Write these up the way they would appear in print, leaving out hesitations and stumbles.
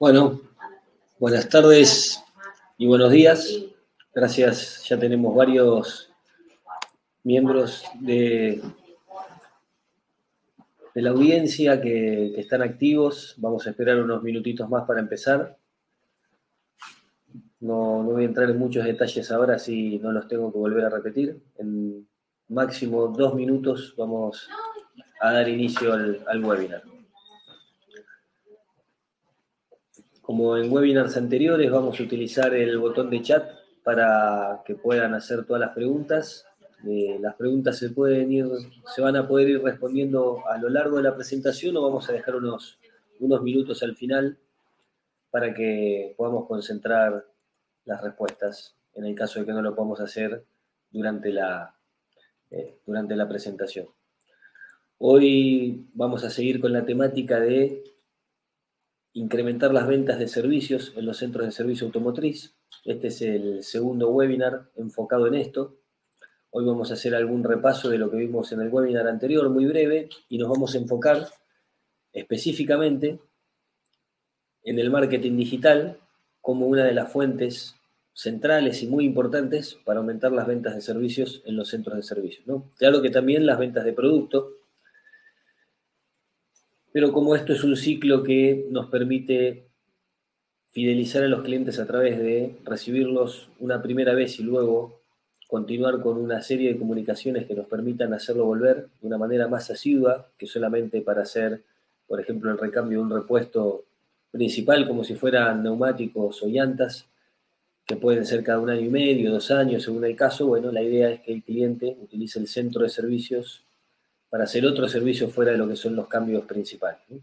Bueno, buenas tardes y buenos días. Gracias, ya tenemos varios miembros de la audiencia que están activos. Vamos a esperar unos minutitos más para empezar. No voy a entrar en muchos detalles ahora, si no los tengo que volver a repetir. En máximo 2 minutos vamos a dar inicio al webinar. Como en webinars anteriores, vamos a utilizar el botón de chat para que puedan hacer todas las preguntas. Las preguntas se van a poder ir respondiendo a lo largo de la presentación, o vamos a dejar unos minutos al final para que podamos concentrar las respuestas, en el caso de que no lo podamos hacer durante la presentación. Hoy vamos a seguir con la temática de incrementar las ventas de servicios en los centros de servicio automotriz. Este es el segundo webinar enfocado en esto. Hoy vamos a hacer algún repaso de lo que vimos en el webinar anterior, muy breve, y nos vamos a enfocar específicamente en el marketing digital como una de las fuentes centrales y muy importantes para aumentar las ventas de servicios en los centros de servicio, ¿no? Claro que también las ventas de producto, pero como esto es un ciclo que nos permite fidelizar a los clientes a través de recibirlos una primera vez y luego continuar con una serie de comunicaciones que nos permitan hacerlo volver de una manera más asidua que solamente para hacer, por ejemplo, el recambio de un repuesto principal, como si fueran neumáticos o llantas, que pueden ser cada 1 año y medio, 2 años, según el caso. Bueno, la idea es que el cliente utilice el centro de servicios para hacer otro servicio fuera de lo que son los cambios principales, ¿no?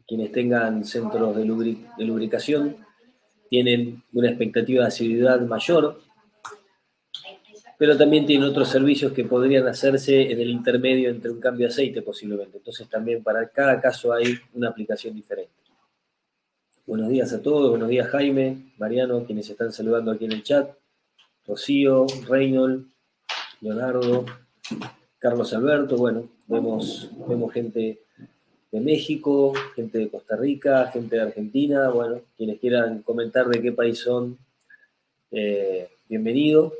Quienes tengan centros de lubricación tienen una expectativa de asiduidad mayor, pero también tienen otros servicios que podrían hacerse en el intermedio entre un cambio de aceite posiblemente. Entonces también para cada caso hay una aplicación diferente. Buenos días a todos, buenos días Jaime, Mariano, quienes están saludando aquí en el chat, Rocío, Reynold, Leonardo, Carlos Alberto. Bueno, vemos gente de México, gente de Costa Rica, gente de Argentina. Bueno, quienes quieran comentar de qué país son, bienvenido.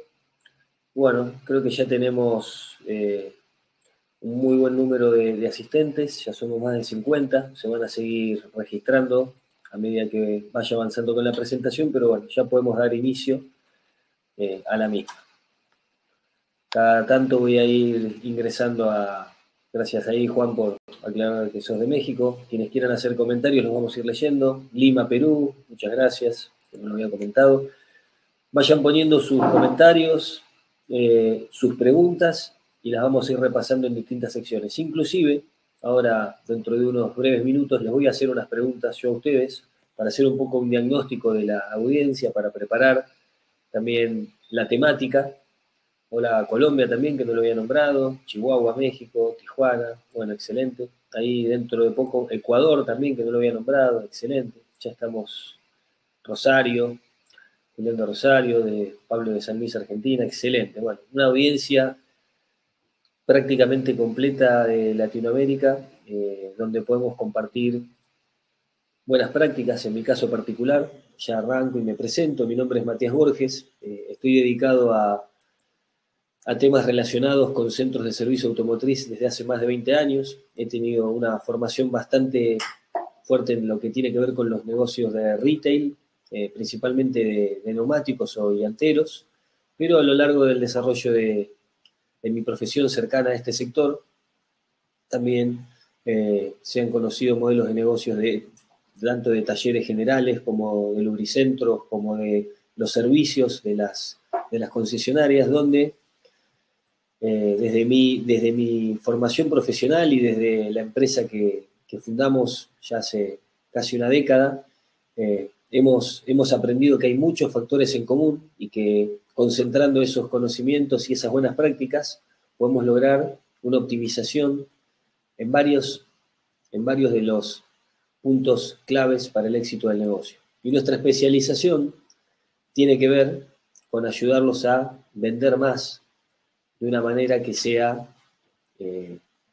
Bueno, creo que ya tenemos un muy buen número de asistentes, ya somos más de 50, se van a seguir registrando a medida que vaya avanzando con la presentación, pero bueno, ya podemos dar inicio a la misma. Cada tanto voy a ir ingresando gracias ahí, Juan, por aclarar que sos de México. Quienes quieran hacer comentarios los vamos a ir leyendo. Lima, Perú, muchas gracias, que no lo había comentado. Vayan poniendo sus comentarios, sus preguntas, y las vamos a ir repasando en distintas secciones. Inclusive, ahora, dentro de unos breves minutos, les voy a hacer unas preguntas yo a ustedes para hacer un poco un diagnóstico de la audiencia, para preparar también la temática. Hola Colombia también, que no lo había nombrado, Chihuahua, México, Tijuana, bueno, excelente. Ahí dentro de poco, Ecuador también, que no lo había nombrado, excelente. Ya estamos, Rosario, Julián de Rosario, de Pablo de San Luis, Argentina, excelente. Bueno, una audiencia prácticamente completa de Latinoamérica, donde podemos compartir buenas prácticas. En mi caso particular, ya arranco y me presento. Mi nombre es Matías Borges, estoy dedicado a temas relacionados con centros de servicio automotriz desde hace más de 20 años. He tenido una formación bastante fuerte en lo que tiene que ver con los negocios de retail, principalmente de neumáticos o llanteros, pero a lo largo del desarrollo de mi profesión cercana a este sector, también se han conocido modelos de negocios tanto de talleres generales como de lubricentros, como de los servicios de las concesionarias, donde desde mi formación profesional y desde la empresa que fundamos ya hace casi una década, hemos aprendido que hay muchos factores en común y que concentrando esos conocimientos y esas buenas prácticas podemos lograr una optimización en varios de los puntos claves para el éxito del negocio. Y nuestra especialización tiene que ver con ayudarlos a vender más de una manera que sea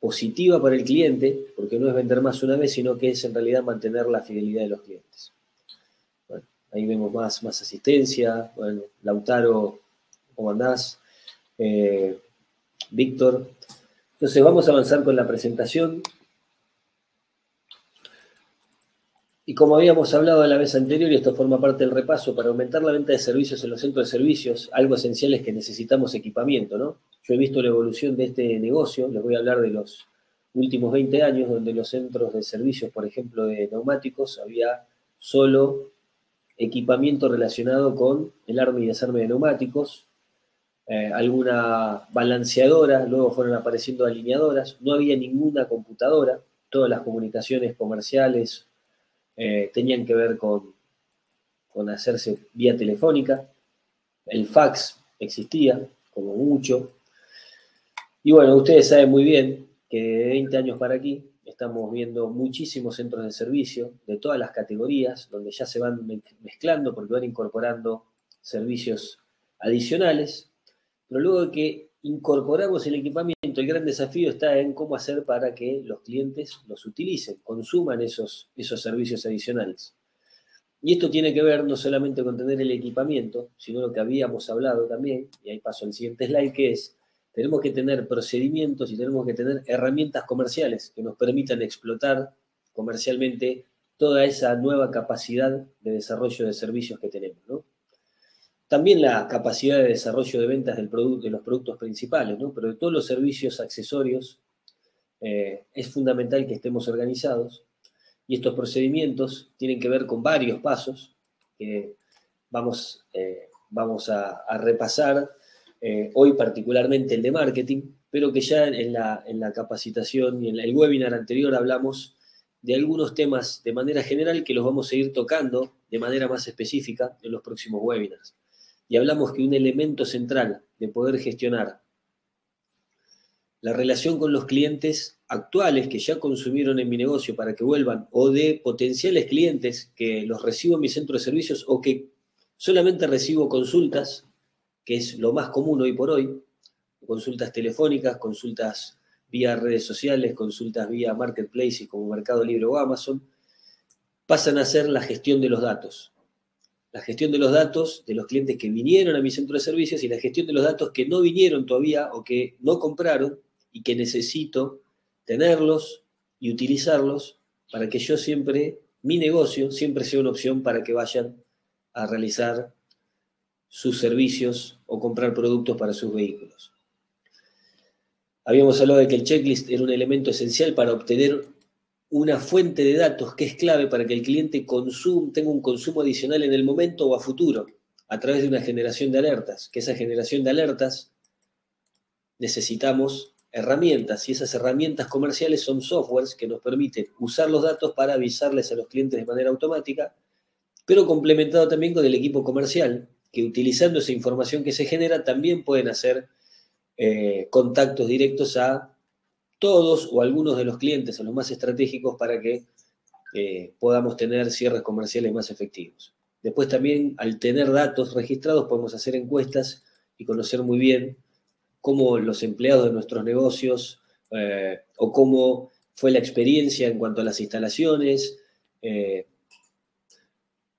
positiva para el cliente, porque no es vender más una vez, sino que es en realidad mantener la fidelidad de los clientes. ahí vemos más asistencia. Bueno, Lautaro, ¿cómo andás? Víctor. Entonces vamos a avanzar con la presentación. Y como habíamos hablado la vez anterior, y esto forma parte del repaso, para aumentar la venta de servicios en los centros de servicios, algo esencial es que necesitamos equipamiento, ¿no? Yo he visto la evolución de este negocio, les voy a hablar de los últimos 20 años, donde los centros de servicios, por ejemplo, de neumáticos, había solo equipamiento relacionado con el arme y desarme de neumáticos, alguna balanceadora, luego fueron apareciendo alineadoras, no había ninguna computadora, todas las comunicaciones comerciales tenían que ver con hacerse vía telefónica, el fax existía, como mucho, y bueno, ustedes saben muy bien que de 20 años para aquí estamos viendo muchísimos centros de servicio de todas las categorías, donde ya se van mezclando porque van incorporando servicios adicionales, pero luego de que incorporamos el equipamiento, el gran desafío está en cómo hacer para que los clientes los utilicen, consuman esos servicios adicionales. Y esto tiene que ver no solamente con tener el equipamiento, sino lo que habíamos hablado también, y ahí paso al siguiente slide, que es, tenemos que tener procedimientos y tenemos que tener herramientas comerciales que nos permitan explotar comercialmente toda esa nueva capacidad de desarrollo de servicios que tenemos, ¿no? También la capacidad de desarrollo de ventas de los productos principales, ¿no? Pero de todos los servicios accesorios es fundamental que estemos organizados y estos procedimientos tienen que ver con varios pasos que vamos a repasar hoy, particularmente el de marketing, pero que ya en la capacitación y en el webinar anterior hablamos de algunos temas de manera general que los vamos a ir tocando de manera más específica en los próximos webinars. Y hablamos que un elemento central de poder gestionar la relación con los clientes actuales que ya consumieron en mi negocio para que vuelvan, o de potenciales clientes que los recibo en mi centro de servicios o que solamente recibo consultas, que es lo más común hoy por hoy, consultas telefónicas, consultas vía redes sociales, consultas vía marketplace como Mercado Libre o Amazon, pasan a ser la gestión de los datos. La gestión de los datos de los clientes que vinieron a mi centro de servicios y la gestión de los datos que no vinieron todavía o que no compraron y que necesito tenerlos y utilizarlos para que yo siempre, mi negocio, siempre sea una opción para que vayan a realizar sus servicios o comprar productos para sus vehículos. Habíamos hablado de que el checklist era un elemento esencial para obtener una fuente de datos que es clave para que el cliente tenga un consumo adicional en el momento o a futuro, a través de una generación de alertas, que esa generación de alertas necesitamos herramientas, y esas herramientas comerciales son softwares que nos permiten usar los datos para avisarles a los clientes de manera automática, pero complementado también con el equipo comercial, que utilizando esa información que se genera también pueden hacer contactos directos a todos o algunos de los clientes, a los más estratégicos, para que podamos tener cierres comerciales más efectivos. Después también, al tener datos registrados, podemos hacer encuestas y conocer muy bien cómo los empleados de nuestros negocios o cómo fue la experiencia en cuanto a las instalaciones,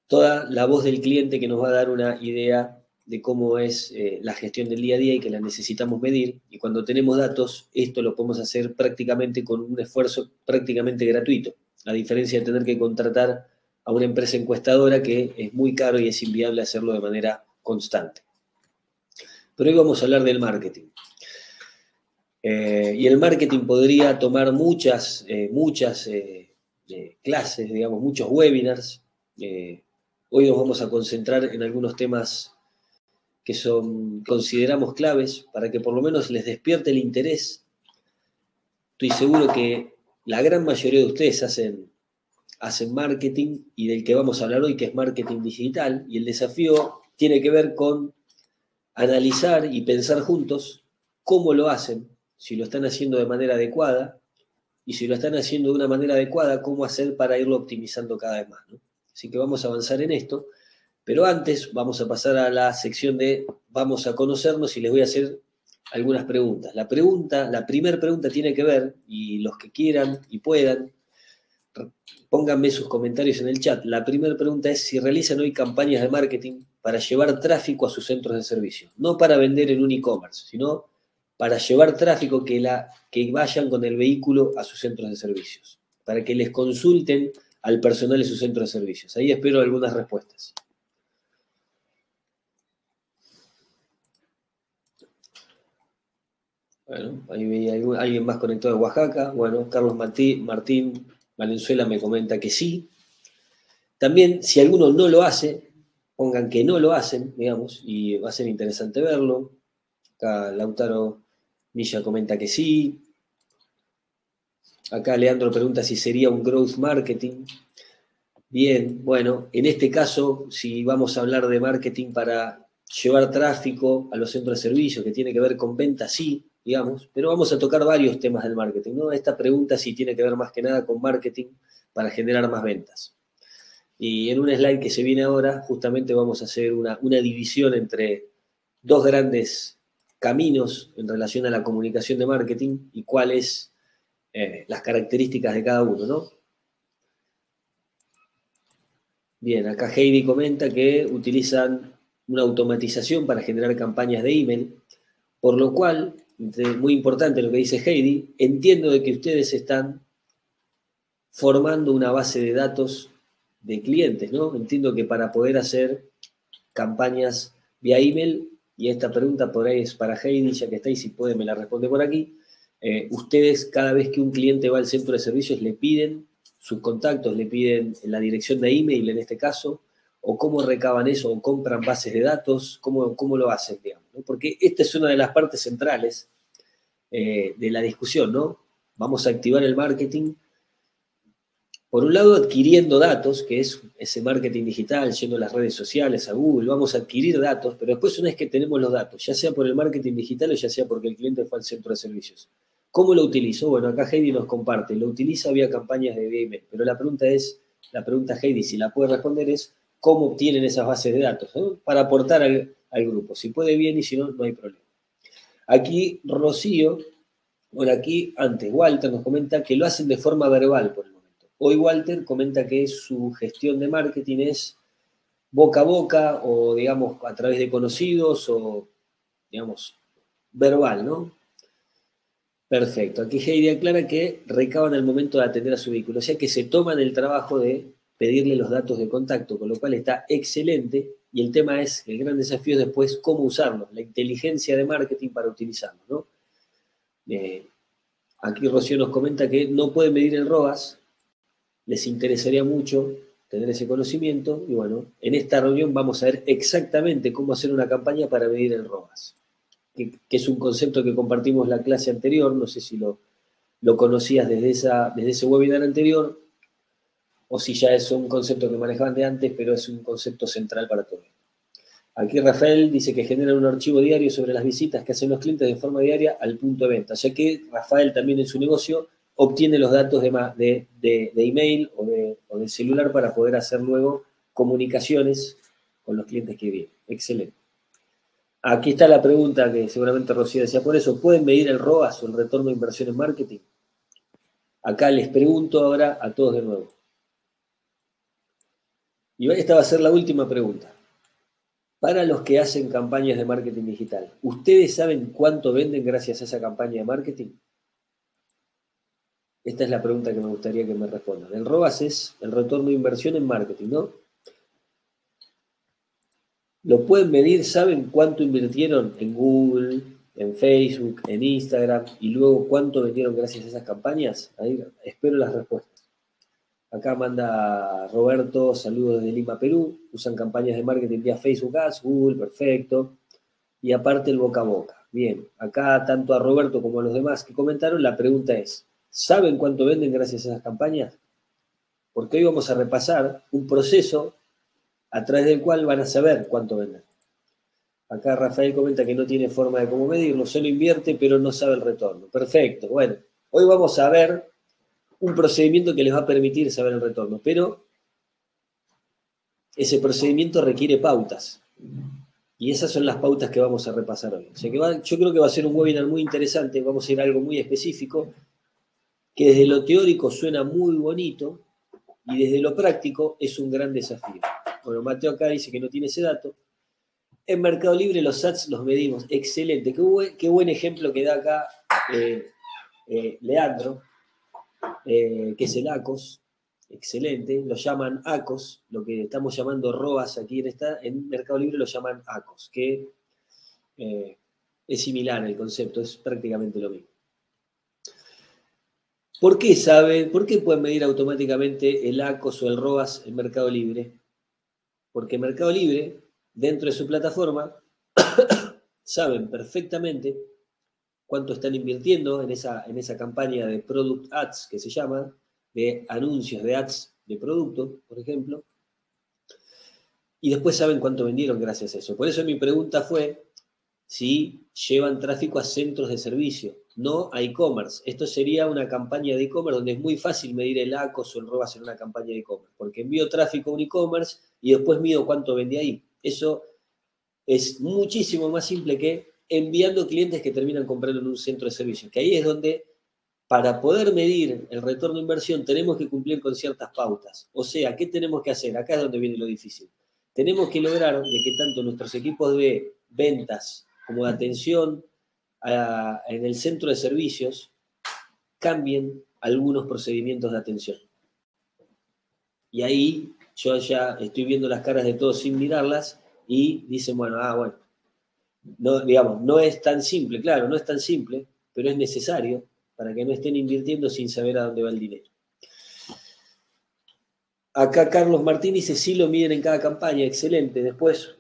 toda la voz del cliente que nos va a dar una idea de cómo es la gestión del día a día y que la necesitamos medir. Y cuando tenemos datos, esto lo podemos hacer prácticamente con un esfuerzo prácticamente gratuito, a diferencia de tener que contratar a una empresa encuestadora que es muy caro y es inviable hacerlo de manera constante. Pero hoy vamos a hablar del marketing. Y el marketing podría tomar muchas clases, digamos, muchos webinars. Hoy nos vamos a concentrar en algunos temas que consideramos claves para que por lo menos les despierte el interés. Estoy seguro que la gran mayoría de ustedes hacen marketing, y del que vamos a hablar hoy, que es marketing digital, y el desafío tiene que ver con analizar y pensar juntos cómo lo hacen, si lo están haciendo de manera adecuada, y si lo están haciendo de una manera adecuada, cómo hacer para irlo optimizando cada vez más, ¿no? Así que vamos a avanzar en esto. Pero antes vamos a pasar a la sección de vamos a conocernos y les voy a hacer algunas preguntas. La primera pregunta tiene que ver, y los que quieran y puedan, pónganme sus comentarios en el chat. La primera pregunta es si realizan hoy campañas de marketing para llevar tráfico a sus centros de servicio. No para vender en un e-commerce, sino para llevar tráfico que vayan con el vehículo a sus centros de servicios, para que les consulten al personal de sus centros de servicios. Ahí espero algunas respuestas. Bueno, ahí veía alguien más conectado de Oaxaca. Bueno, Carlos Martín Valenzuela me comenta que sí. También, si alguno no lo hace, pongan que no lo hacen, digamos, y va a ser interesante verlo. Acá Lautaro Milla comenta que sí. Acá Leandro pregunta si sería un growth marketing. Bien, bueno, en este caso, si vamos a hablar de marketing para llevar tráfico a los centros de servicio, que tiene que ver con ventas, sí, digamos, pero vamos a tocar varios temas del marketing, ¿no? Esta pregunta sí tiene que ver más que nada con marketing para generar más ventas. Y en un slide que se viene ahora, justamente vamos a hacer una división entre dos grandes caminos en relación a la comunicación de marketing y cuáles las características de cada uno, ¿no? Bien, acá Heidi comenta que utilizan una automatización para generar campañas de email, por lo cual, muy importante lo que dice Heidi, entiendo de que ustedes están formando una base de datos de clientes, ¿no? Entiendo que para poder hacer campañas vía email, y esta pregunta por ahí es para Heidi, ya que está ahí, si puede me la responde por aquí, ustedes cada vez que un cliente va al centro de servicios le piden sus contactos, le piden la dirección de email en este caso, o cómo recaban eso, o compran bases de datos, cómo lo hacen, digamos, ¿no? Porque esta es una de las partes centrales de la discusión, ¿no? Vamos a activar el marketing, por un lado adquiriendo datos, que es ese marketing digital, yendo a las redes sociales, a Google, vamos a adquirir datos, pero después una vez que tenemos los datos, ya sea por el marketing digital o ya sea porque el cliente fue al centro de servicios, ¿cómo lo utilizo? Bueno, acá Heidi nos comparte, lo utiliza vía campañas de email, pero la pregunta Heidi, si la puede responder es, ¿cómo obtienen esas bases de datos? ¿No? Para aportar al grupo, si puede bien y si no, no hay problema. Aquí Rocío, bueno, aquí antes Walter nos comenta que lo hacen de forma verbal por el momento. Hoy Walter comenta que su gestión de marketing es boca a boca o, digamos, a través de conocidos o, digamos, verbal, ¿no? Perfecto. Aquí Heidi aclara que recaban al momento de atender a su vehículo, o sea que se toman el trabajo de pedirle los datos de contacto, con lo cual está excelente. Y el tema es, el gran desafío es después cómo usarlo, la inteligencia de marketing para utilizarlo, ¿no? Aquí Rocío nos comenta que no pueden medir el ROAS, les interesaría mucho tener ese conocimiento y bueno, en esta reunión vamos a ver exactamente cómo hacer una campaña para medir el ROAS, que es un concepto que compartimos la clase anterior, no sé si lo conocías desde ese webinar anterior o si ya es un concepto que manejaban de antes, pero es un concepto central para todo. Aquí Rafael dice que genera un archivo diario sobre las visitas que hacen los clientes de forma diaria al punto de venta. O sea que Rafael también en su negocio obtiene los datos de email o de celular para poder hacer luego comunicaciones con los clientes que vienen. Excelente. Aquí está la pregunta que seguramente Rocío decía, por eso, ¿pueden medir el ROAS o el retorno de inversión en marketing? Acá les pregunto ahora a todos de nuevo. Y esta va a ser la última pregunta. Para los que hacen campañas de marketing digital, ¿ustedes saben cuánto venden gracias a esa campaña de marketing? Esta es la pregunta que me gustaría que me respondan. El ROAS es el retorno de inversión en marketing, ¿no? ¿Lo pueden medir? ¿Saben cuánto invirtieron en Google, en Facebook, en Instagram y luego cuánto vendieron gracias a esas campañas? Ahí espero las respuestas. Acá manda Roberto, saludos desde Lima, Perú. Usan campañas de marketing vía Facebook Ads, Google, perfecto. Y aparte el boca a boca. Bien, acá tanto a Roberto como a los demás que comentaron, la pregunta es, ¿saben cuánto venden gracias a esas campañas? Porque hoy vamos a repasar un proceso a través del cual van a saber cuánto venden. Acá Rafael comenta que no tiene forma de cómo medirlo, solo invierte pero no sabe el retorno. Perfecto, bueno, hoy vamos a ver un procedimiento que les va a permitir saber el retorno, pero ese procedimiento requiere pautas. Y esas son las pautas que vamos a repasar hoy. O sea que yo creo que va a ser un webinar muy interesante, vamos a ir a algo muy específico, que desde lo teórico suena muy bonito y desde lo práctico es un gran desafío. Bueno, Mateo acá dice que no tiene ese dato. En Mercado Libre los ads los medimos. Excelente. Qué buen ejemplo que da acá Leandro, que es el ACOS. Excelente. Lo llaman ACOS. Lo que estamos llamando ROAS aquí en Mercado Libre lo llaman ACOS, que es similar el concepto, es prácticamente lo mismo. ¿Por qué pueden medir automáticamente el ACOS o el ROAS en Mercado Libre? Porque Mercado Libre, dentro de su plataforma, saben perfectamente cuánto están invirtiendo en esa campaña de Product Ads, que se llama, de anuncios de ads de producto, por ejemplo, y después saben cuánto vendieron gracias a eso. Por eso mi pregunta fue si llevan tráfico a centros de servicio, no a e-commerce. Esto sería una campaña de e-commerce donde es muy fácil medir el ACOS o el ROAS en una campaña de e-commerce, porque envío tráfico a un e-commerce y después mido cuánto vendí ahí. Eso es muchísimo más simple que enviando clientes que terminan comprando en un centro de servicio, que ahí es donde, para poder medir el retorno de inversión, tenemos que cumplir con ciertas pautas. O sea, ¿qué tenemos que hacer? Acá es donde viene lo difícil. Tenemos que lograr de que tanto nuestros equipos de ventas como de atención en el centro de servicios cambien algunos procedimientos de atención. Y ahí yo ya estoy viendo las caras de todos sin mirarlas y dicen, bueno, no, digamos, no es tan simple, claro, no es tan simple, pero es necesario para que no estén invirtiendo sin saber a dónde va el dinero. Acá Carlos Martín dice, sí lo miden en cada campaña, excelente. Después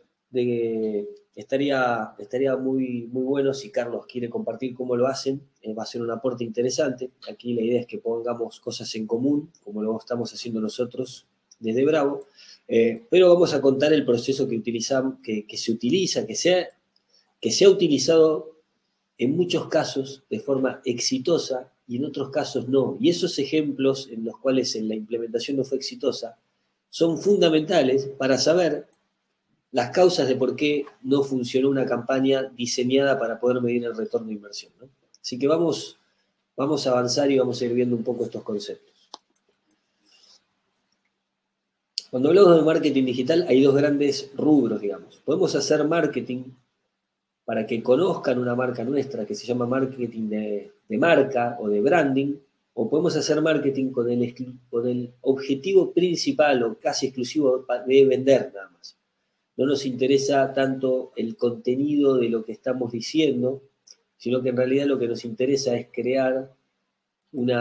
estaría muy, muy bueno si Carlos quiere compartir cómo lo hacen, va a ser un aporte interesante. Aquí la idea es que pongamos cosas en común, como lo estamos haciendo nosotros desde Bravo, pero vamos a contar el proceso que utilizamos, que se utiliza, que se ha utilizado en muchos casos de forma exitosa y en otros casos no. Y esos ejemplos en los cuales la implementación no fue exitosa son fundamentales para saber las causas de por qué no funcionó una campaña diseñada para poder medir el retorno de inversión, ¿no? Así que vamos a avanzar y vamos a ir viendo un poco estos conceptos. Cuando hablamos de marketing digital hay dos grandes rubros, digamos. Podemos hacer marketing para que conozcan una marca nuestra que se llama marketing de marca o de branding, o podemos hacer marketing con el objetivo principal o casi exclusivo de vender nada más. No nos interesa tanto el contenido de lo que estamos diciendo, sino que en realidad lo que nos interesa es crear un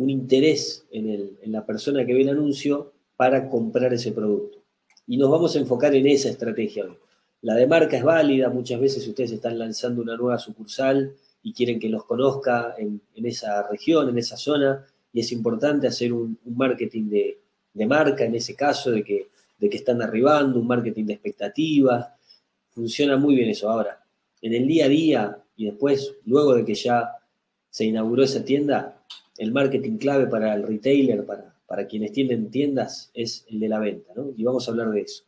interés en la persona que ve el anuncio para comprar ese producto. Y nos vamos a enfocar en esa estrategia hoy. La de marca es válida, muchas veces ustedes están lanzando una nueva sucursal y quieren que los conozca en esa región, en esa zona, y es importante hacer un marketing de marca, en ese caso, de que están arribando, un marketing de expectativas. Funciona muy bien eso. Ahora, en el día a día, y después, luego de que ya se inauguró esa tienda, el marketing clave para el retailer, para quienes tienen tiendas, es el de la venta, ¿no? Y vamos a hablar de eso.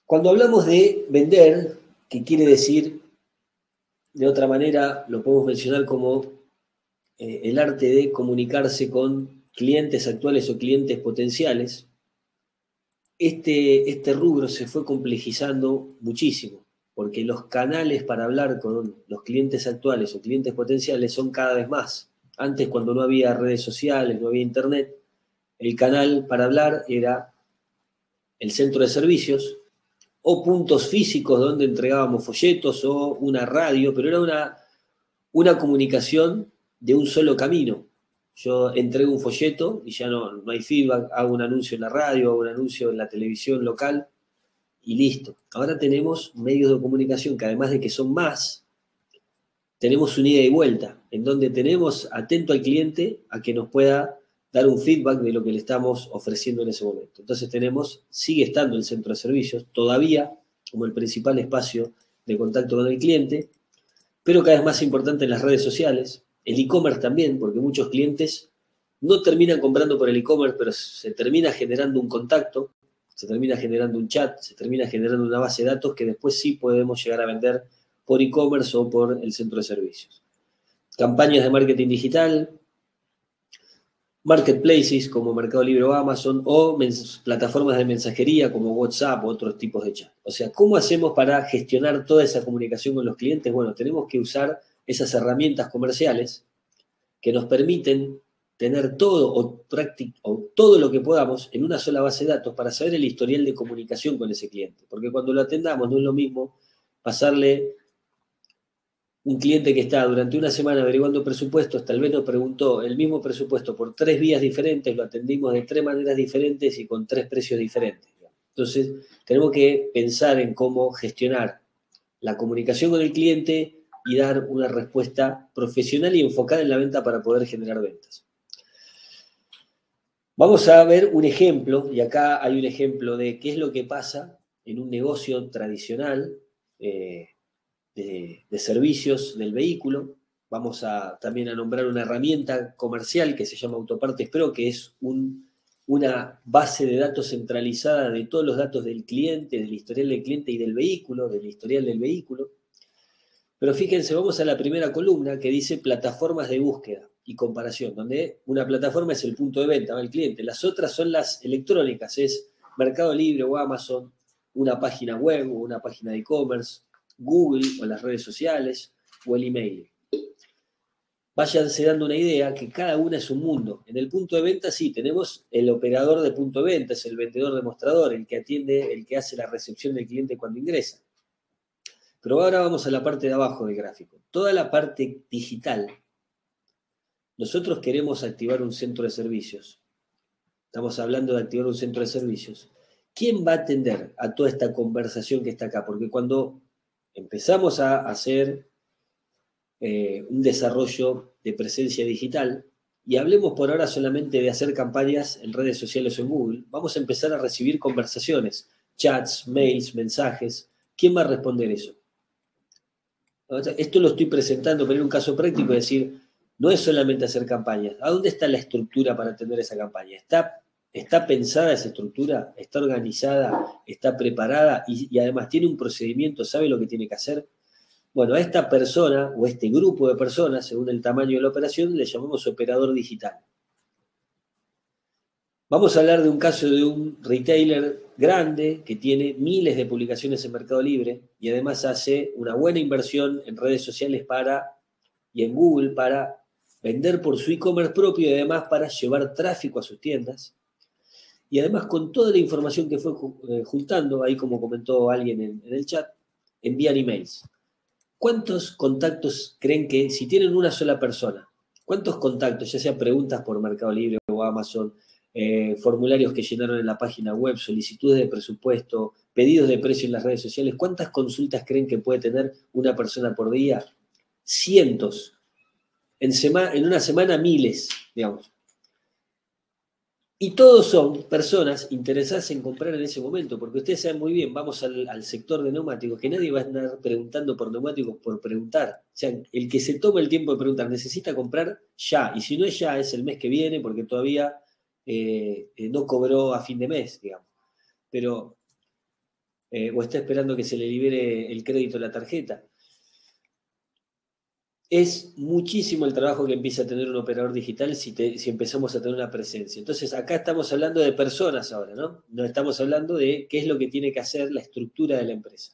Cuando hablamos de vender, que quiere decir, de otra manera, lo podemos mencionar como el arte de comunicarse con clientes actuales o clientes potenciales, este rubro se fue complejizando muchísimo, porque los canales para hablar con los clientes actuales o clientes potenciales son cada vez más. Antes, cuando no había redes sociales, no había internet, el canal para hablar era el centro de servicios, o puntos físicos donde entregábamos folletos o una radio, pero era una comunicación de un solo camino. Yo entrego un folleto y ya no hay feedback, hago un anuncio en la radio, hago un anuncio en la televisión local y listo. Ahora tenemos medios de comunicación que además de que son más, tenemos un ida y vuelta, en donde tenemos atento al cliente a que nos pueda dar un feedback de lo que le estamos ofreciendo en ese momento. Entonces sigue estando el centro de servicios, todavía como el principal espacio de contacto con el cliente, pero cada vez más importante en las redes sociales, el e-commerce también, porque muchos clientes no terminan comprando por el e-commerce, pero se termina generando un contacto, se termina generando un chat, se termina generando una base de datos que después sí podemos llegar a vender por e-commerce o por el centro de servicios. campañas de marketing digital, marketplaces como Mercado Libre o Amazon, o plataformas de mensajería como WhatsApp o otros tipos de chat. O sea, ¿cómo hacemos para gestionar toda esa comunicación con los clientes? Bueno, tenemos que usar esas herramientas comerciales que nos permiten tener todo o todo lo que podamos en una sola base de datos para saber el historial de comunicación con ese cliente. Porque cuando lo atendamos no es lo mismo pasarle un cliente que está durante una semana averiguando presupuestos, tal vez nos preguntó el mismo presupuesto por 3 vías diferentes, lo atendimos de 3 maneras diferentes y con 3 precios diferentes. Entonces, tenemos que pensar en cómo gestionar la comunicación con el cliente y dar una respuesta profesional y enfocada en la venta para poder generar ventas. Vamos a ver un ejemplo, y acá hay un ejemplo de qué es lo que pasa en un negocio tradicional, de servicios del vehículo. Vamos también a nombrar una herramienta comercial que se llama Autopartes Pro, que es una base de datos centralizada de todos los datos del cliente, del historial del cliente y del vehículo, del historial del vehículo. Pero fíjense, vamos a la primera columna que dice plataformas de búsqueda y comparación, donde una plataforma es el punto de venta, va el cliente. Las otras son las electrónicas, es Mercado Libre o Amazon, una página web o una página de e-commerce, Google o las redes sociales o el email. Váyanse dando una idea que cada una es un mundo. En el punto de venta sí, tenemos el operador de punto de venta, es el vendedor demostrador, el que atiende, el que hace la recepción del cliente cuando ingresa. Pero ahora vamos a la parte de abajo del gráfico. Toda la parte digital. Nosotros queremos activar un centro de servicios. Estamos hablando de activar un centro de servicios. ¿Quién va a atender a toda esta conversación que está acá? Porque cuando empezamos a hacer un desarrollo de presencia digital, y hablemos por ahora solamente de hacer campañas en redes sociales o en Google, vamos a empezar a recibir conversaciones, chats, mails, mensajes. ¿Quién va a responder eso? Esto lo estoy presentando, pero en un caso práctico, es decir, no es solamente hacer campañas. ¿A dónde está la estructura para atender esa campaña? ¿Está pensada esa estructura? ¿Está organizada? ¿Está preparada? Y además tiene un procedimiento, ¿sabe lo que tiene que hacer? Bueno, a esta persona o este grupo de personas, según el tamaño de la operación, le llamamos operador digital. Vamos a hablar de un caso de un retailer grande que tiene miles de publicaciones en Mercado Libre y además hace una buena inversión en redes sociales y en Google para vender por su e-commerce propio y además para llevar tráfico a sus tiendas. Y además con toda la información que fue juntando, ahí como comentó alguien en el chat, envían emails. ¿Cuántos contactos creen que, si tienen una sola persona, cuántos contactos, ya sea preguntas por Mercado Libre o Amazon, formularios que llenaron en la página web, solicitudes de presupuesto, pedidos de precio en las redes sociales, cuántas consultas creen que puede tener una persona por día? Cientos. En una semana, miles, digamos. Y todos son personas interesadas en comprar en ese momento, porque ustedes saben muy bien, vamos al sector de neumáticos, que nadie va a andar preguntando por neumáticos por preguntar. O sea, el que se toma el tiempo de preguntar necesita comprar ya, y si no es ya, es el mes que viene, porque todavía no cobró a fin de mes, digamos. Pero, o está esperando que se le libere el crédito a la tarjeta. Es muchísimo el trabajo que empieza a tener un operador digital si empezamos a tener una presencia. Entonces, acá estamos hablando de personas ahora, ¿no? No estamos hablando de qué es lo que tiene que hacer la estructura de la empresa.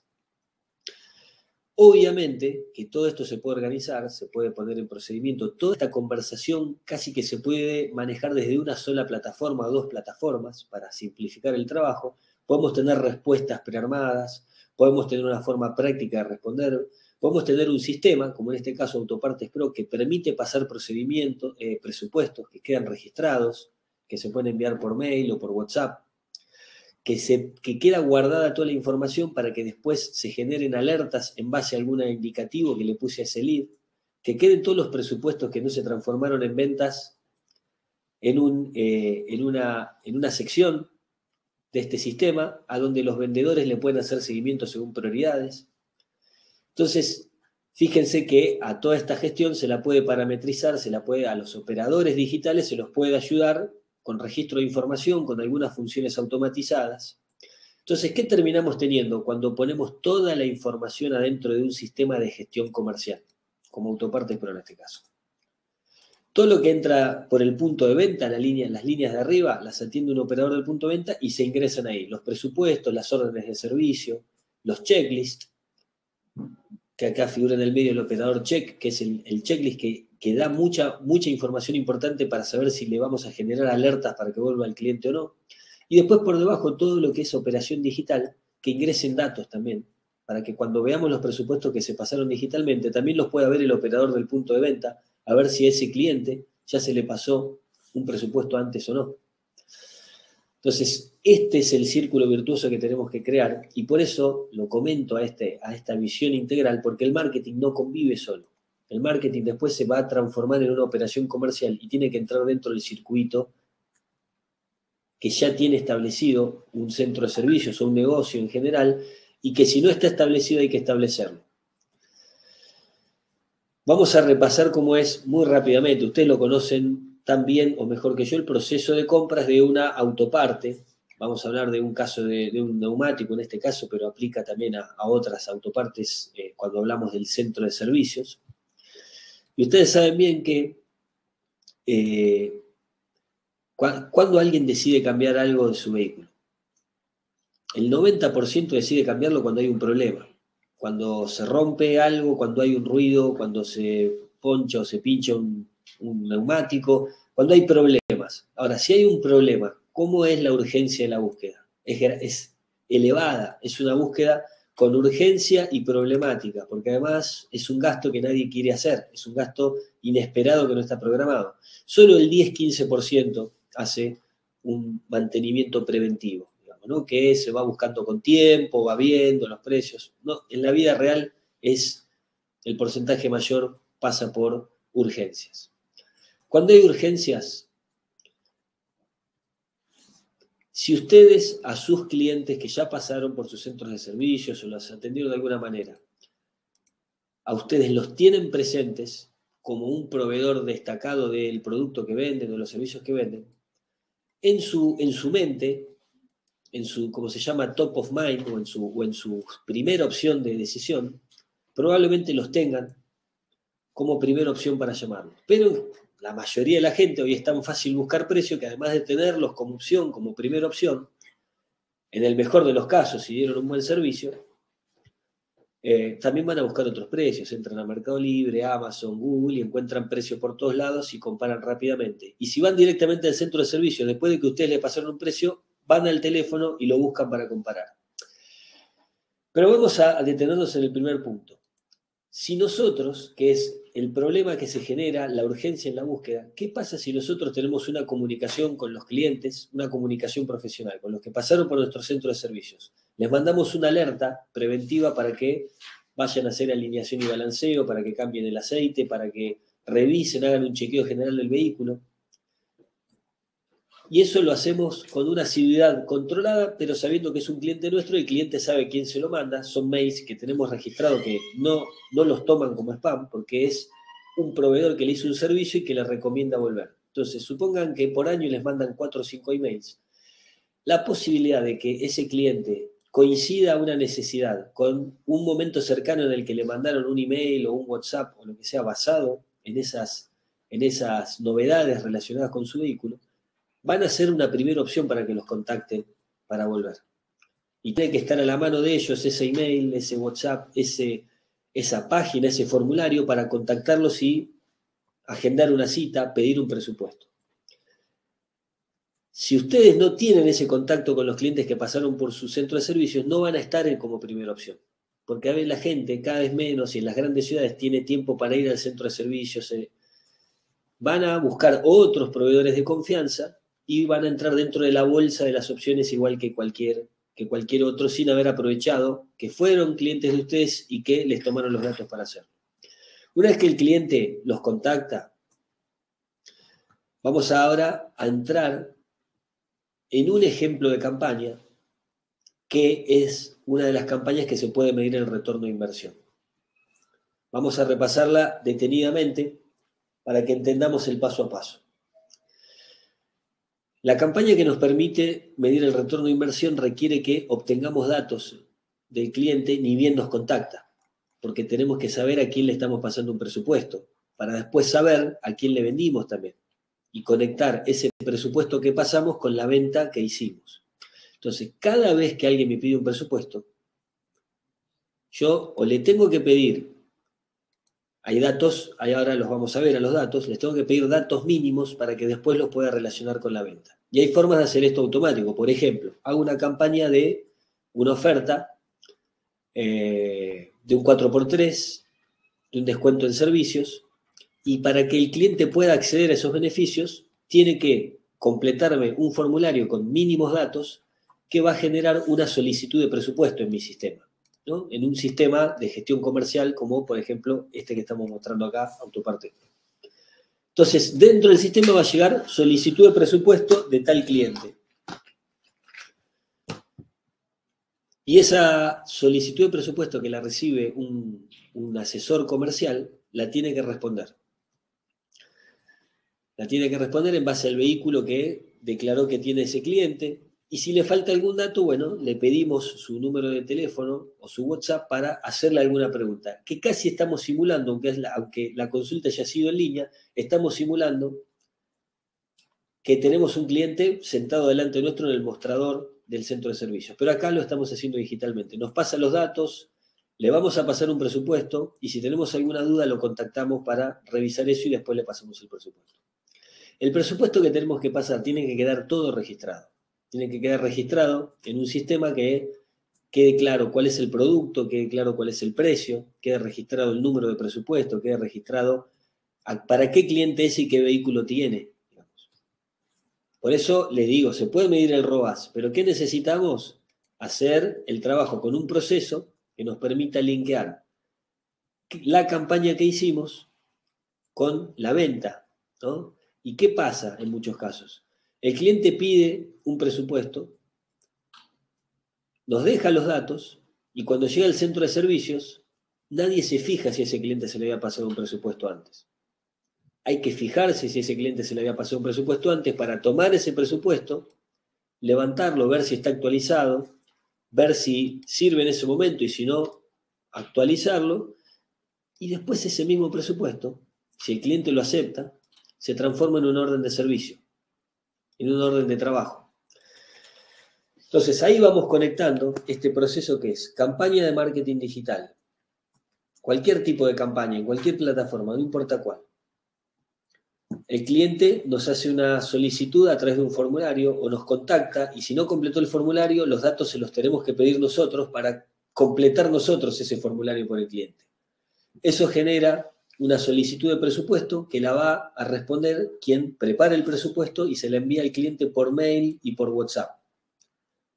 Obviamente que todo esto se puede organizar, se puede poner en procedimiento. Toda esta conversación casi que se puede manejar desde una sola plataforma o 2 plataformas para simplificar el trabajo. Podemos tener respuestas prearmadas, podemos tener una forma práctica de responder. Podemos tener un sistema, como en este caso Autopartes Pro, que permite pasar procedimientos, presupuestos que quedan registrados, que se pueden enviar por mail o por WhatsApp, que queda guardada toda la información para que después se generen alertas en base a algún indicativo que le puse a ese lead, que queden todos los presupuestos que no se transformaron en ventas en una sección de este sistema, a donde los vendedores le pueden hacer seguimiento según prioridades. Entonces, fíjense que a toda esta gestión se la puede parametrizar, a los operadores digitales se los puede ayudar con registro de información, con algunas funciones automatizadas. Entonces, ¿qué terminamos teniendo cuando ponemos toda la información adentro de un sistema de gestión comercial, como Autopartes Pro en este caso? Todo lo que entra por el punto de venta, las líneas de arriba, las atiende un operador del punto de venta y se ingresan ahí. Los presupuestos, las órdenes de servicio, los checklists, que acá figura en el medio el operador check, que es el checklist que da mucha información importante para saber si le vamos a generar alertas para que vuelva el cliente o no. Y después por debajo todo lo que es operación digital, que ingresen datos también, para que cuando veamos los presupuestos que se pasaron digitalmente, también los pueda ver el operador del punto de venta, a ver si a ese cliente ya se le pasó un presupuesto antes o no. Entonces, este es el círculo virtuoso que tenemos que crear y por eso lo comento a esta visión integral, porque el marketing no convive solo. El marketing después se va a transformar en una operación comercial y tiene que entrar dentro del circuito que ya tiene establecido un centro de servicios o un negocio en general y que si no está establecido hay que establecerlo. Vamos a repasar cómo es muy rápidamente. Ustedes lo conocen tan bien o mejor que yo, el proceso de compras de una autoparte. Vamos a hablar de un caso de un neumático en este caso, pero aplica también a otras autopartes cuando hablamos del centro de servicios. Y ustedes saben bien que cuando alguien decide cambiar algo de su vehículo, el 90% decide cambiarlo cuando hay un problema. Cuando se rompe algo, cuando hay un ruido, cuando se poncha o se pincha un neumático, cuando hay problemas. Ahora, si hay un problema, ¿cómo es la urgencia de la búsqueda? Es elevada, es una búsqueda con urgencia y problemática, porque además es un gasto que nadie quiere hacer, es un gasto inesperado que no está programado. Solo el 10-15% hace un mantenimiento preventivo, digamos, ¿no? Que se va buscando con tiempo, va viendo los precios. No, en la vida real el porcentaje mayor pasa por urgencias. Cuando hay urgencias, si ustedes a sus clientes que ya pasaron por sus centros de servicios o los atendieron de alguna manera, a ustedes los tienen presentes como un proveedor destacado del producto que venden o de los servicios que venden, en su mente, en su, como se llama, top of mind o en su primera opción de decisión, probablemente los tengan como primera opción para llamarlos. Pero la mayoría de la gente hoy es tan fácil buscar precio que además de tenerlos como opción, como primera opción, en el mejor de los casos, si dieron un buen servicio, también van a buscar otros precios. Entran a Mercado Libre, Amazon, Google y encuentran precios por todos lados y comparan rápidamente. Y si van directamente al centro de servicio, después de que ustedes le pasaron un precio, van al teléfono y lo buscan para comparar. Pero vamos a detenernos en el primer punto. Si nosotros, que es el problema que se genera, la urgencia en la búsqueda, ¿qué pasa si nosotros tenemos una comunicación con los clientes, una comunicación profesional, con los que pasaron por nuestro centro de servicios? Les mandamos una alerta preventiva para que vayan a hacer alineación y balanceo, para que cambien el aceite, para que revisen, hagan un chequeo general del vehículo. Y eso lo hacemos con una asiduidad controlada, pero sabiendo que es un cliente nuestro y el cliente sabe quién se lo manda. Son mails que tenemos registrados que no los toman como spam porque es un proveedor que le hizo un servicio y que le recomienda volver. Entonces, supongan que por año les mandan 4 o 5 emails. La posibilidad de que ese cliente coincida una necesidad con un momento cercano en el que le mandaron un email o un WhatsApp o lo que sea basado en esas novedades relacionadas con su vehículo, van a ser una primera opción para que los contacten para volver. Y tiene que estar a la mano de ellos ese email, ese WhatsApp, esa página, ese formulario para contactarlos y agendar una cita, pedir un presupuesto. Si ustedes no tienen ese contacto con los clientes que pasaron por su centro de servicios, no van a estar como primera opción. Porque a veces la gente, cada vez menos, y en las grandes ciudades, tiene tiempo para ir al centro de servicios. Van a buscar otros proveedores de confianza y van a entrar dentro de la bolsa de las opciones igual que cualquier otro, sin haber aprovechado que fueron clientes de ustedes y que les tomaron los datos para hacerlo. Una vez que el cliente los contacta, vamos ahora a entrar en un ejemplo de campaña que es una de las campañas que se puede medir el retorno de inversión. Vamos a repasarla detenidamente para que entendamos el paso a paso. La campaña que nos permite medir el retorno de inversión requiere que obtengamos datos del cliente ni bien nos contacta, porque tenemos que saber a quién le estamos pasando un presupuesto. para después saber a quién le vendimos también y conectar ese presupuesto que pasamos con la venta que hicimos. Entonces, cada vez que alguien me pide un presupuesto, yo o le tengo que pedir, hay datos, ahí ahora los vamos a ver a los datos, les tengo que pedir datos mínimos para que después los pueda relacionar con la venta. Y hay formas de hacer esto automático. Por ejemplo, hago una campaña de una oferta de un 4x3, de un descuento en servicios, y para que el cliente pueda acceder a esos beneficios, tiene que completarme un formulario con mínimos datos que va a generar una solicitud de presupuesto en mi sistema, ¿no? En un sistema de gestión comercial como, por ejemplo, este que estamos mostrando acá, Autoparte. Entonces, dentro del sistema va a llegar solicitud de presupuesto de tal cliente. Y esa solicitud de presupuesto que la recibe un asesor comercial, la tiene que responder. La tiene que responder en base al vehículo que declaró que tiene ese cliente. Y si le falta algún dato, bueno, le pedimos su número de teléfono o su WhatsApp para hacerle alguna pregunta. Que casi estamos simulando, aunque la consulta ya ha sido en línea, estamos simulando que tenemos un cliente sentado delante nuestro en el mostrador del centro de servicios. Pero acá lo estamos haciendo digitalmente. Nos pasa los datos, le vamos a pasar un presupuesto y si tenemos alguna duda lo contactamos para revisar eso y después le pasamos el presupuesto. El presupuesto que tenemos que pasar tiene que quedar todo registrado. Tiene que quedar registrado en un sistema que quede claro cuál es el producto, quede claro cuál es el precio, quede registrado el número de presupuesto, quede registrado para qué cliente es y qué vehículo tiene. Por eso les digo, se puede medir el ROAS, pero ¿qué necesitamos? Hacer el trabajo con un proceso que nos permita linkear la campaña que hicimos con la venta, ¿no? ¿Y qué pasa en muchos casos? El cliente pide un presupuesto, nos deja los datos y cuando llega al centro de servicios, nadie se fija si a ese cliente se le había pasado un presupuesto antes. Hay que fijarse si a ese cliente se le había pasado un presupuesto antes para tomar ese presupuesto, levantarlo, ver si está actualizado, ver si sirve en ese momento y si no, actualizarlo. Y después ese mismo presupuesto, si el cliente lo acepta, se transforma en un orden de servicio, en un orden de trabajo. Entonces ahí vamos conectando este proceso que es campaña de marketing digital. Cualquier tipo de campaña, en cualquier plataforma, no importa cuál. El cliente nos hace una solicitud a través de un formulario o nos contacta y si no completó el formulario, los datos se los tenemos que pedir nosotros para completar nosotros ese formulario por el cliente. Eso genera una solicitud de presupuesto que la va a responder quien prepara el presupuesto y se la envía al cliente por mail y por WhatsApp.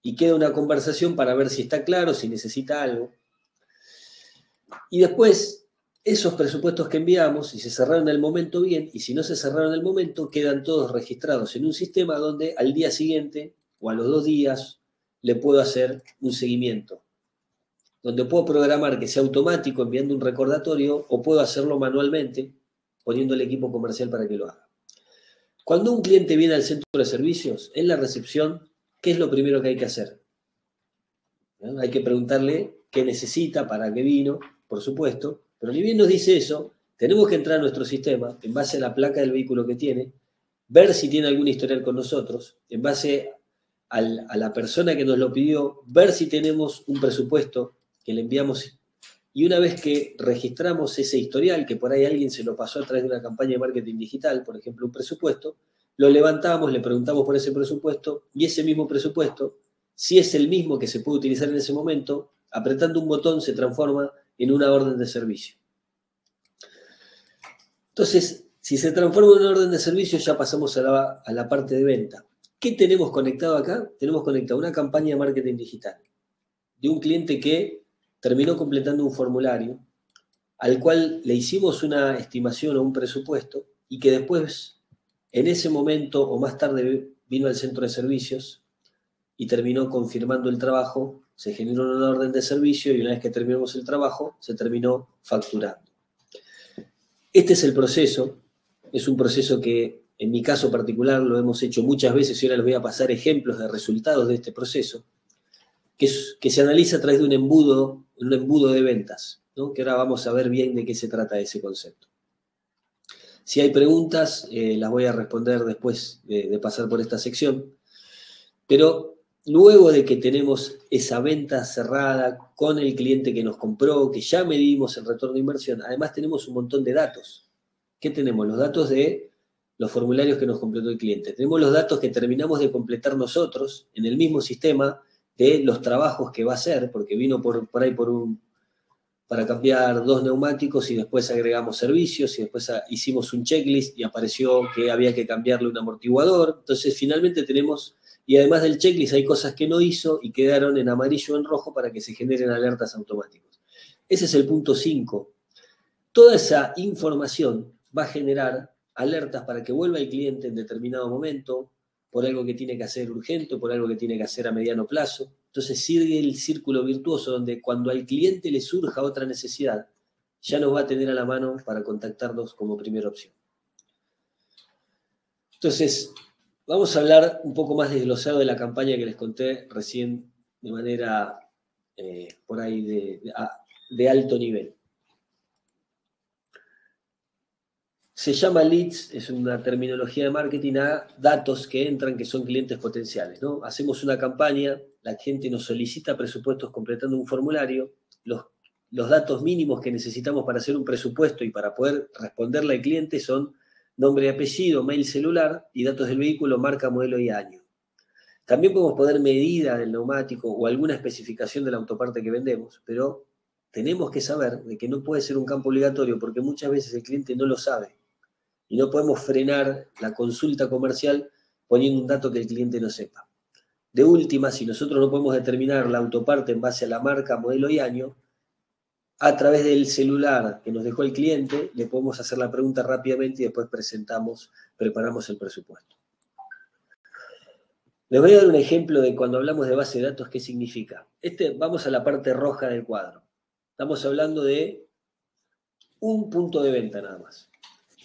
Y queda una conversación para ver si está claro, si necesita algo. Y después, esos presupuestos que enviamos, si se cerraron en el momento bien, y si no se cerraron en el momento, quedan todos registrados en un sistema donde al día siguiente o a los 2 días le puedo hacer un seguimiento. Donde puedo programar que sea automático enviando un recordatorio o puedo hacerlo manualmente poniendo el equipo comercial para que lo haga. Cuando un cliente viene al centro de servicios, en la recepción, ¿qué es lo primero que hay que hacer? ¿No? Hay que preguntarle qué necesita, para qué vino, por supuesto, pero ni bien nos dice eso, tenemos que entrar a nuestro sistema en base a la placa del vehículo que tiene, ver si tiene algún historial con nosotros, en base a la persona que nos lo pidió, ver si tenemos un presupuesto que le enviamos. Y una vez que registramos ese historial, que por ahí alguien se lo pasó a través de una campaña de marketing digital, por ejemplo, un presupuesto, lo levantamos, le preguntamos por ese presupuesto y ese mismo presupuesto, si es el mismo que se puede utilizar en ese momento, apretando un botón se transforma en una orden de servicio. Entonces, si se transforma en una orden de servicio, ya pasamos a la parte de venta. ¿Qué tenemos conectado acá? Tenemos conectado una campaña de marketing digital de un cliente que terminó completando un formulario al cual le hicimos una estimación o un presupuesto y que después, en ese momento o más tarde, vino al centro de servicios y terminó confirmando el trabajo, se generó una orden de servicio y una vez que terminamos el trabajo, se terminó facturando. Este es el proceso, es un proceso que en mi caso particular lo hemos hecho muchas veces y ahora les voy a pasar ejemplos de resultados de este proceso, que se analiza a través de un embudo de ventas, ¿no? Que ahora vamos a ver bien de qué se trata ese concepto. Si hay preguntas, las voy a responder después de pasar por esta sección. Pero luego de que tenemos esa venta cerrada con el cliente que nos compró, que ya medimos el retorno de inversión, además tenemos un montón de datos. ¿Qué tenemos? Los datos de los formularios que nos completó el cliente. Tenemos los datos que terminamos de completar nosotros en el mismo sistema de los trabajos que va a hacer, porque vino por ahí para cambiar 2 neumáticos y después agregamos servicios y después hicimos un checklist y apareció que había que cambiarle un amortiguador. Entonces finalmente tenemos, y además del checklist hay cosas que no hizo y quedaron en amarillo o en rojo para que se generen alertas automáticas. Ese es el punto 5. Toda esa información va a generar alertas para que vuelva el cliente en determinado momento, por algo que tiene que hacer urgente, por algo que tiene que hacer a mediano plazo. Entonces sigue el círculo virtuoso donde cuando al cliente le surja otra necesidad, ya nos va a tener a la mano para contactarnos como primera opción. Entonces, vamos a hablar un poco más desglosado de la campaña que les conté recién de manera por ahí de alto nivel. Se llama leads, es una terminología de marketing a datos que entran que son clientes potenciales, ¿no? Hacemos una campaña, la gente nos solicita presupuestos completando un formulario, los datos mínimos que necesitamos para hacer un presupuesto y para poder responderle al cliente son nombre y apellido, mail celular y datos del vehículo, marca, modelo y año. También podemos poner medida del neumático o alguna especificación de la autoparte que vendemos, pero tenemos que saber de que no puede ser un campo obligatorio porque muchas veces el cliente no lo sabe. Y no podemos frenar la consulta comercial poniendo un dato que el cliente no sepa. De última, si nosotros no podemos determinar la autoparte en base a la marca, modelo y año, a través del celular que nos dejó el cliente, le podemos hacer la pregunta rápidamente y después preparamos el presupuesto. Les voy a dar un ejemplo de cuando hablamos de base de datos, ¿qué significa? Vamos a la parte roja del cuadro. Estamos hablando de un punto de venta nada más.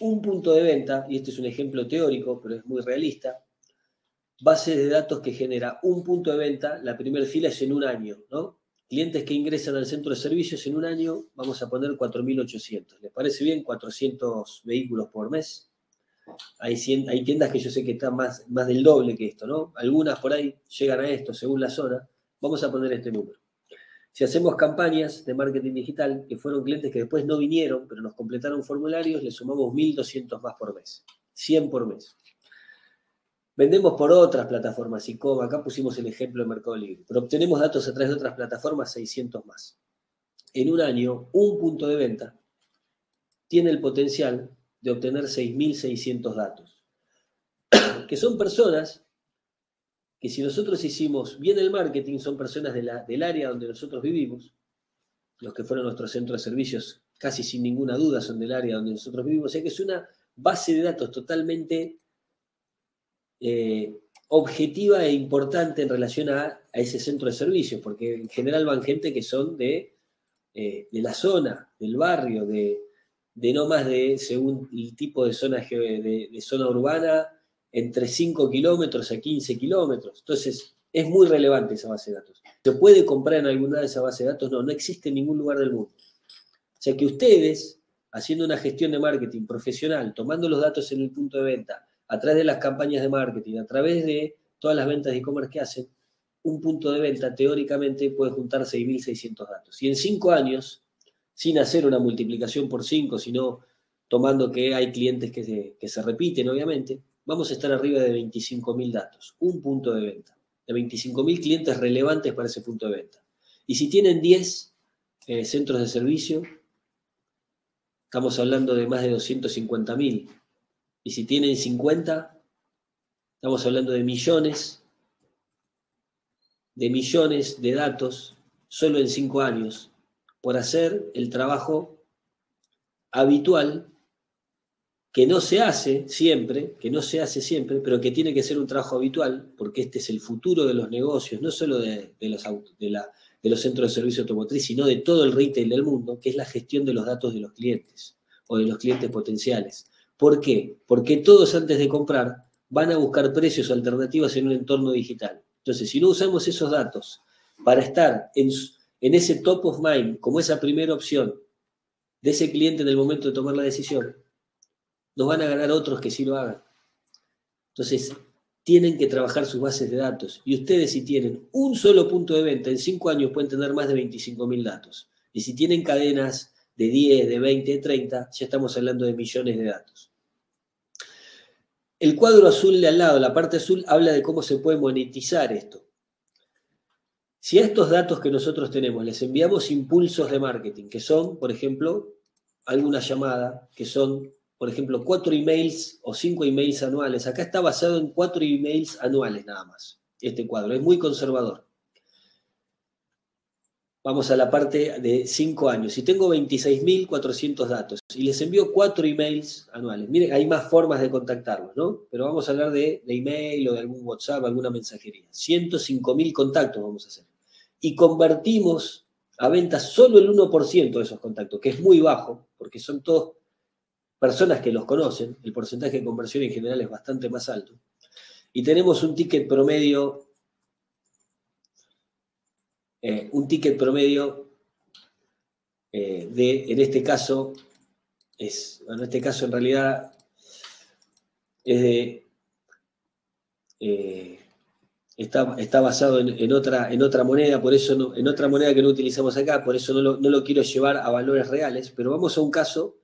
Un punto de venta, y este es un ejemplo teórico, pero es muy realista, base de datos que genera un punto de venta, la primera fila es en un año, ¿no? Clientes que ingresan al centro de servicios en un año, vamos a poner 4.800. ¿Les parece bien? 400 vehículos por mes. Hay tiendas que yo sé que están más del doble que esto, ¿no? Algunas por ahí llegan a esto según la zona. Vamos a poner este número. Si hacemos campañas de marketing digital, que fueron clientes que después no vinieron, pero nos completaron formularios, le sumamos 1.200 más por mes. 100 por mes. Vendemos por otras plataformas, ICOM, acá pusimos el ejemplo de Mercado Libre, pero obtenemos datos a través de otras plataformas, 600 más. En un año, un punto de venta tiene el potencial de obtener 6.600 datos, que son personas que si nosotros hicimos bien el marketing, son personas del área donde nosotros vivimos, los que fueron nuestros centros de servicios, casi sin ninguna duda son del área donde nosotros vivimos, o sea que es una base de datos totalmente objetiva e importante en relación a ese centro de servicios, porque en general van gente que son de la zona, del barrio, de no más de, según el tipo de zona, de zona urbana, entre 5 kilómetros a 15 kilómetros. Entonces, es muy relevante esa base de datos. ¿Se puede comprar en alguna de esas bases de datos? No, no existe en ningún lugar del mundo. O sea que ustedes, haciendo una gestión de marketing profesional, tomando los datos en el punto de venta, a través de las campañas de marketing, a través de todas las ventas de e-commerce que hacen, un punto de venta teóricamente puede juntar 6.600 datos. Y en 5 años, sin hacer una multiplicación por 5, sino tomando que hay clientes que se repiten, obviamente, vamos a estar arriba de 25.000 datos, un punto de venta, de 25.000 clientes relevantes para ese punto de venta. Y si tienen 10 centros de servicio, estamos hablando de más de 250.000. Y si tienen 50, estamos hablando de millones de datos solo en 5 años por hacer el trabajo habitual que no se hace siempre, pero que tiene que ser un trabajo habitual, porque este es el futuro de los negocios, no solo de los centros de servicio automotriz, sino de todo el retail del mundo, que es la gestión de los datos de los clientes o de los clientes potenciales. ¿Por qué? Porque todos antes de comprar van a buscar precios o alternativas en un entorno digital. Entonces, si no usamos esos datos para estar en ese top of mind, como esa primera opción de ese cliente en el momento de tomar la decisión, nos van a ganar otros que sí lo hagan. Entonces, tienen que trabajar sus bases de datos. Y ustedes, si tienen un solo punto de venta, en 5 años pueden tener más de 25.000 datos. Y si tienen cadenas de 10, de 20, de 30, ya estamos hablando de millones de datos. El cuadro azul de al lado, la parte azul, habla de cómo se puede monetizar esto. Si a estos datos que nosotros tenemos les enviamos impulsos de marketing, que son, por ejemplo, alguna llamada, que son, por ejemplo, 4 emails o 5 emails anuales. Acá está basado en 4 emails anuales nada más, este cuadro. Es muy conservador. Vamos a la parte de 5 años. Si tengo 26.400 datos y les envío 4 emails anuales, miren, hay más formas de contactarlos, ¿no? Pero vamos a hablar de email o de algún WhatsApp, alguna mensajería. 105.000 contactos vamos a hacer. Y convertimos a ventas solo el 1% de esos contactos, que es muy bajo, porque son todos personas que los conocen. El porcentaje de conversión en general es bastante más alto. Y tenemos un ticket promedio en este caso, en realidad es de, está basado en otra moneda, por eso no, en otra moneda que no utilizamos acá, por eso no lo quiero llevar a valores reales, pero vamos a un caso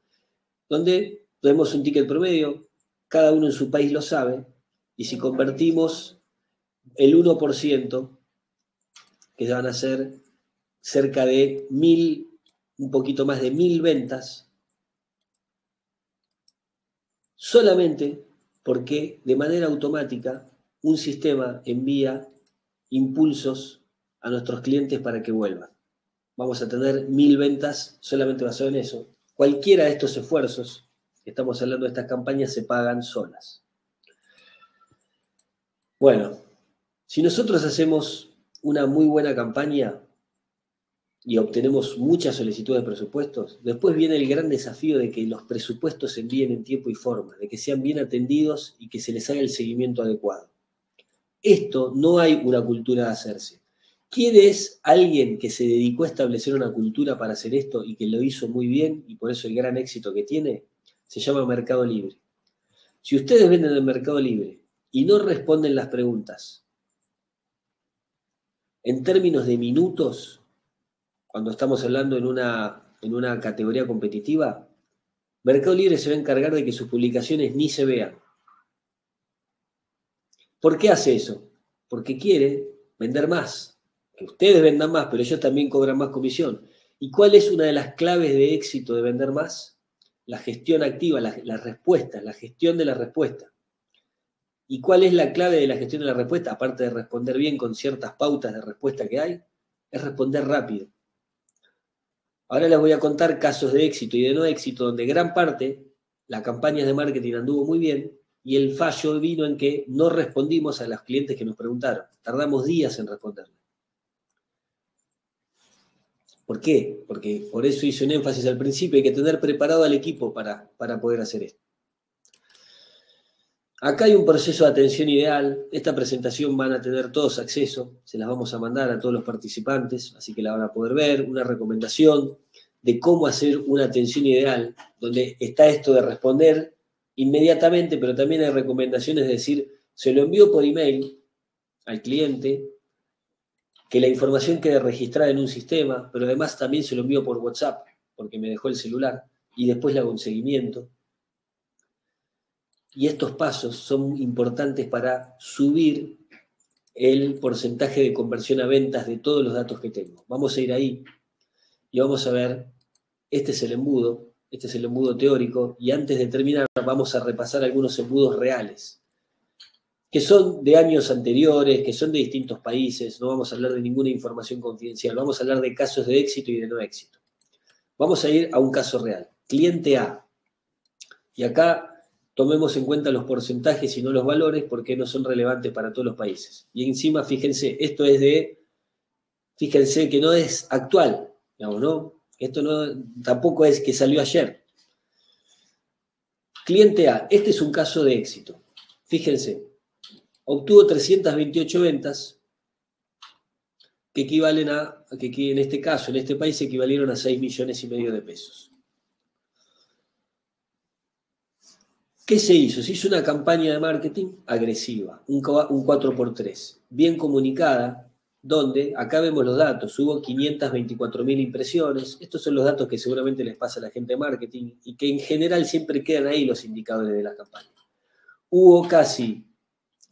donde tenemos un ticket promedio, cada uno en su país lo sabe, y si convertimos el 1%, que van a ser cerca de 1.000, un poquito más de 1.000 ventas, solamente porque de manera automática un sistema envía impulsos a nuestros clientes para que vuelvan. Vamos a tener 1.000 ventas solamente basado en eso. Cualquiera de estos esfuerzos, que estamos hablando de estas campañas, se pagan solas. Bueno, si nosotros hacemos una muy buena campaña y obtenemos muchas solicitudes de presupuestos, después viene el gran desafío de que los presupuestos se envíen en tiempo y forma, de que sean bien atendidos y que se les haga el seguimiento adecuado. Esto no hay una cultura de hacerse. ¿Quién es alguien que se dedicó a establecer una cultura para hacer esto y que lo hizo muy bien y por eso el gran éxito que tiene? Se llama Mercado Libre. Si ustedes venden en Mercado Libre y no responden las preguntas en términos de minutos, cuando estamos hablando en una categoría competitiva, Mercado Libre se va a encargar de que sus publicaciones ni se vean. ¿Por qué hace eso? Porque quiere vender más. Que ustedes vendan más, pero ellos también cobran más comisión. ¿Y cuál es una de las claves de éxito de vender más? La gestión activa, la respuesta, la gestión de la respuesta. ¿Y cuál es la clave de la gestión de la respuesta? Aparte de responder bien con ciertas pautas de respuesta que hay, es responder rápido. Ahora les voy a contar casos de éxito y de no éxito donde gran parte la campaña de marketing anduvo muy bien y el fallo vino en que no respondimos a los clientes que nos preguntaron. Tardamos días en responderle. ¿Por qué? Porque por eso hice un énfasis al principio, hay que tener preparado al equipo para poder hacer esto. Acá hay un proceso de atención ideal. Esta presentación van a tener todos acceso, se las vamos a mandar a todos los participantes, así que la van a poder ver. Una recomendación de cómo hacer una atención ideal, donde está esto de responder inmediatamente, pero también hay recomendaciones de decir, se lo envío por email al cliente, que la información quede registrada en un sistema, pero además también se lo envío por WhatsApp, porque me dejó el celular, y después le hago un seguimiento. Y estos pasos son importantes para subir el porcentaje de conversión a ventas de todos los datos que tengo. Vamos a ir ahí y vamos a ver, este es el embudo teórico, y antes de terminar vamos a repasar algunos embudos reales, que son de años anteriores, que son de distintos países. No vamos a hablar de ninguna información confidencial, vamos a hablar de casos de éxito y de no éxito. Vamos a ir a un caso real. Cliente A. Y acá tomemos en cuenta los porcentajes y no los valores porque no son relevantes para todos los países. Y encima, fíjense, fíjense que no es actual, digamos, ¿no? Esto tampoco es que salió ayer. Cliente A, este es un caso de éxito. Fíjense, obtuvo 328 ventas que equivalen que en este caso, en este país, equivalieron a 6,5 millones de pesos. ¿Qué se hizo? Se hizo una campaña de marketing agresiva, un 4x3, bien comunicada, donde, acá vemos los datos, hubo 524.000 impresiones. Estos son los datos que seguramente les pasa a la gente de marketing y que en general siempre quedan ahí los indicadores de las campañas. Hubo casi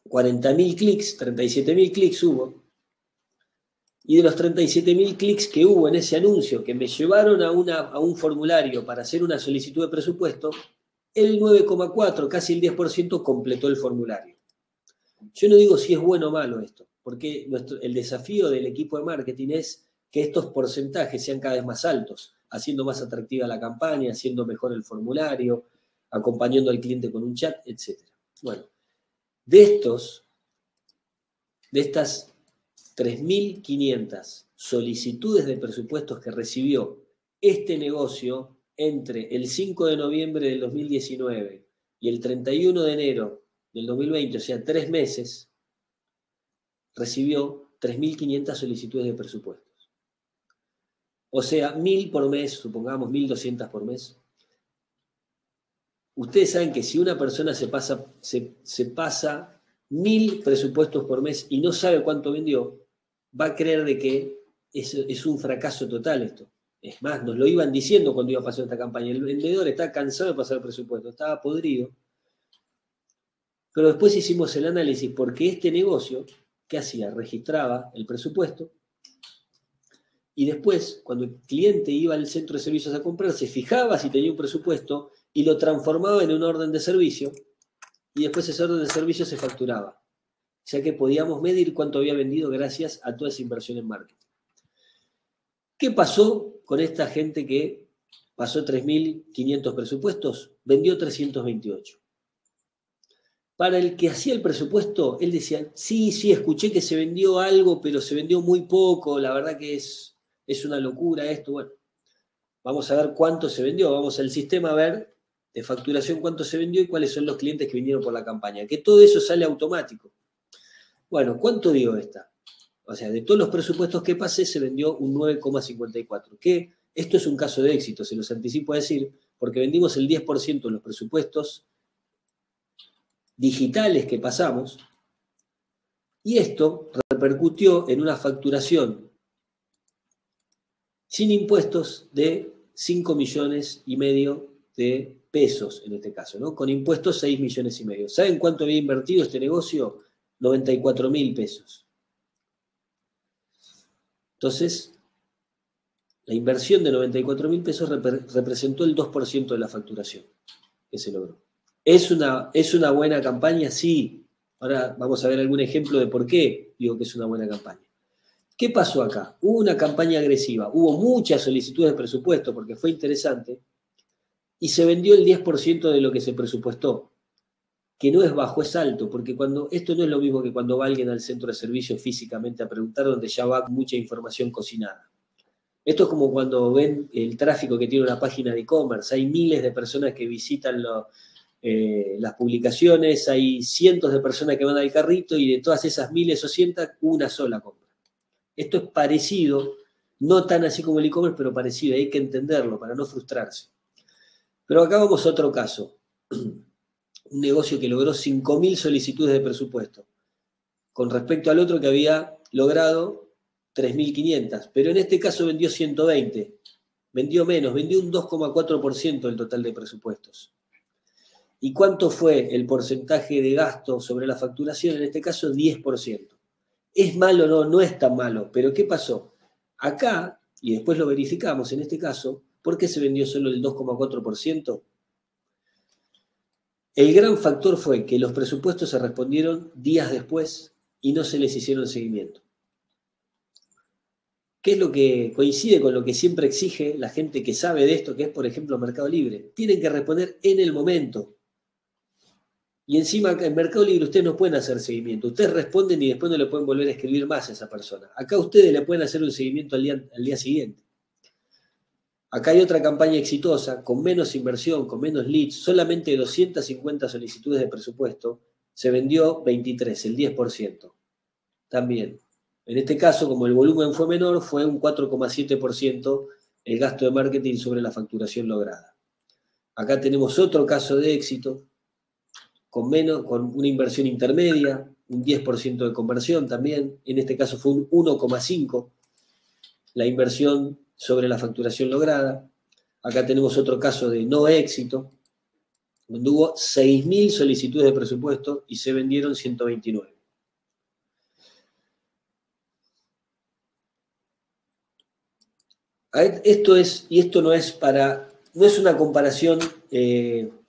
40.000 clics, 37.000 clics hubo, y de los 37.000 clics que hubo en ese anuncio que me llevaron a un formulario para hacer una solicitud de presupuesto, el 9,4, casi el 10% completó el formulario. Yo no digo si es bueno o malo esto, porque el desafío del equipo de marketing es que estos porcentajes sean cada vez más altos, haciendo más atractiva la campaña, haciendo mejor el formulario, acompañando al cliente con un chat, etc. Bueno, de estas 3.500 solicitudes de presupuestos que recibió este negocio entre el 5 de noviembre del 2019 y el 31 de enero del 2020, o sea, 3 meses, recibió 3.500 solicitudes de presupuestos. O sea, 1.000 por mes, supongamos 1.200 por mes. Ustedes saben que si una persona se pasa 1.000 presupuestos por mes y no sabe cuánto vendió, va a creer de que es un fracaso total esto. Es más, nos lo iban diciendo cuando iba a pasar esta campaña. El vendedor está cansado de pasar el presupuesto, estaba podrido. Pero después hicimos el análisis porque este negocio, ¿qué hacía? Registraba el presupuesto y después, cuando el cliente iba al centro de servicios a comprar, se fijaba si tenía un presupuesto y lo transformaba en un orden de servicio y después ese orden de servicio se facturaba. O sea que podíamos medir cuánto había vendido gracias a toda esa inversión en marketing. ¿Qué pasó con esta gente que pasó 3.500 presupuestos? Vendió 328. Para el que hacía el presupuesto, él decía, sí, escuché que se vendió algo, pero se vendió muy poco, la verdad que es una locura esto. Bueno, vamos a ver cuánto se vendió, vamos al sistema a ver de facturación cuánto se vendió y cuáles son los clientes que vinieron por la campaña, que todo eso sale automático. Bueno, ¿cuánto dio esta? O sea, de todos los presupuestos que pasé, se vendió un 9,54. Que esto es un caso de éxito, se los anticipo a decir, porque vendimos el 10% de los presupuestos digitales que pasamos, y esto repercutió en una facturación sin impuestos de 5,5 millones de pesos, en este caso, ¿no? Con impuestos 6,5 millones. ¿Saben cuánto había invertido este negocio? 94.000 pesos. Entonces, la inversión de 94.000 pesos representó el 2% de la facturación que se logró. ¿Es una buena campaña? Sí. Ahora vamos a ver algún ejemplo de por qué digo que es una buena campaña. ¿Qué pasó acá? Hubo una campaña agresiva, hubo muchas solicitudes de presupuesto porque fue interesante y se vendió el 10% de lo que se presupuestó, que no es bajo, es alto, porque esto no es lo mismo que cuando va alguien al centro de servicio físicamente a preguntar, donde ya va mucha información cocinada. Esto es como cuando ven el tráfico que tiene una página de e-commerce. Hay miles de personas que visitan las publicaciones, hay cientos de personas que van al carrito y de todas esas miles o cientos, una sola compra. Esto es parecido, no tan así como el e-commerce, pero parecido, hay que entenderlo para no frustrarse. Pero acá vamos a otro caso. Un negocio que logró 5.000 solicitudes de presupuesto, con respecto al otro que había logrado 3.500, pero en este caso vendió 120, vendió menos, vendió un 2,4% del total de presupuestos. ¿Y cuánto fue el porcentaje de gasto sobre la facturación? En este caso, 10%. ¿Es malo? No, no es tan malo, pero ¿qué pasó? Acá, y después lo verificamos en este caso, ¿por qué se vendió solo el 2,4%? El gran factor fue que los presupuestos se respondieron días después y no se les hicieron seguimiento. ¿Qué es lo que coincide con lo que siempre exige la gente que sabe de esto, que es, por ejemplo, Mercado Libre? Tienen que responder en el momento. Y encima en Mercado Libre ustedes no pueden hacer seguimiento. Ustedes responden y después no le pueden volver a escribir más a esa persona. Acá ustedes le pueden hacer un seguimiento al día siguiente. Acá hay otra campaña exitosa, con menos inversión, con menos leads, solamente 250 solicitudes de presupuesto, se vendió 23, el 10%. También. En este caso, como el volumen fue menor, fue un 4,7% el gasto de marketing sobre la facturación lograda. Acá tenemos otro caso de éxito, con una inversión intermedia, un 10% de conversión también. En este caso fue un 1,5 la inversión sobre la facturación lograda. Acá tenemos otro caso de no éxito, donde hubo 6.000 solicitudes de presupuesto y se vendieron 129. Esto no es una comparación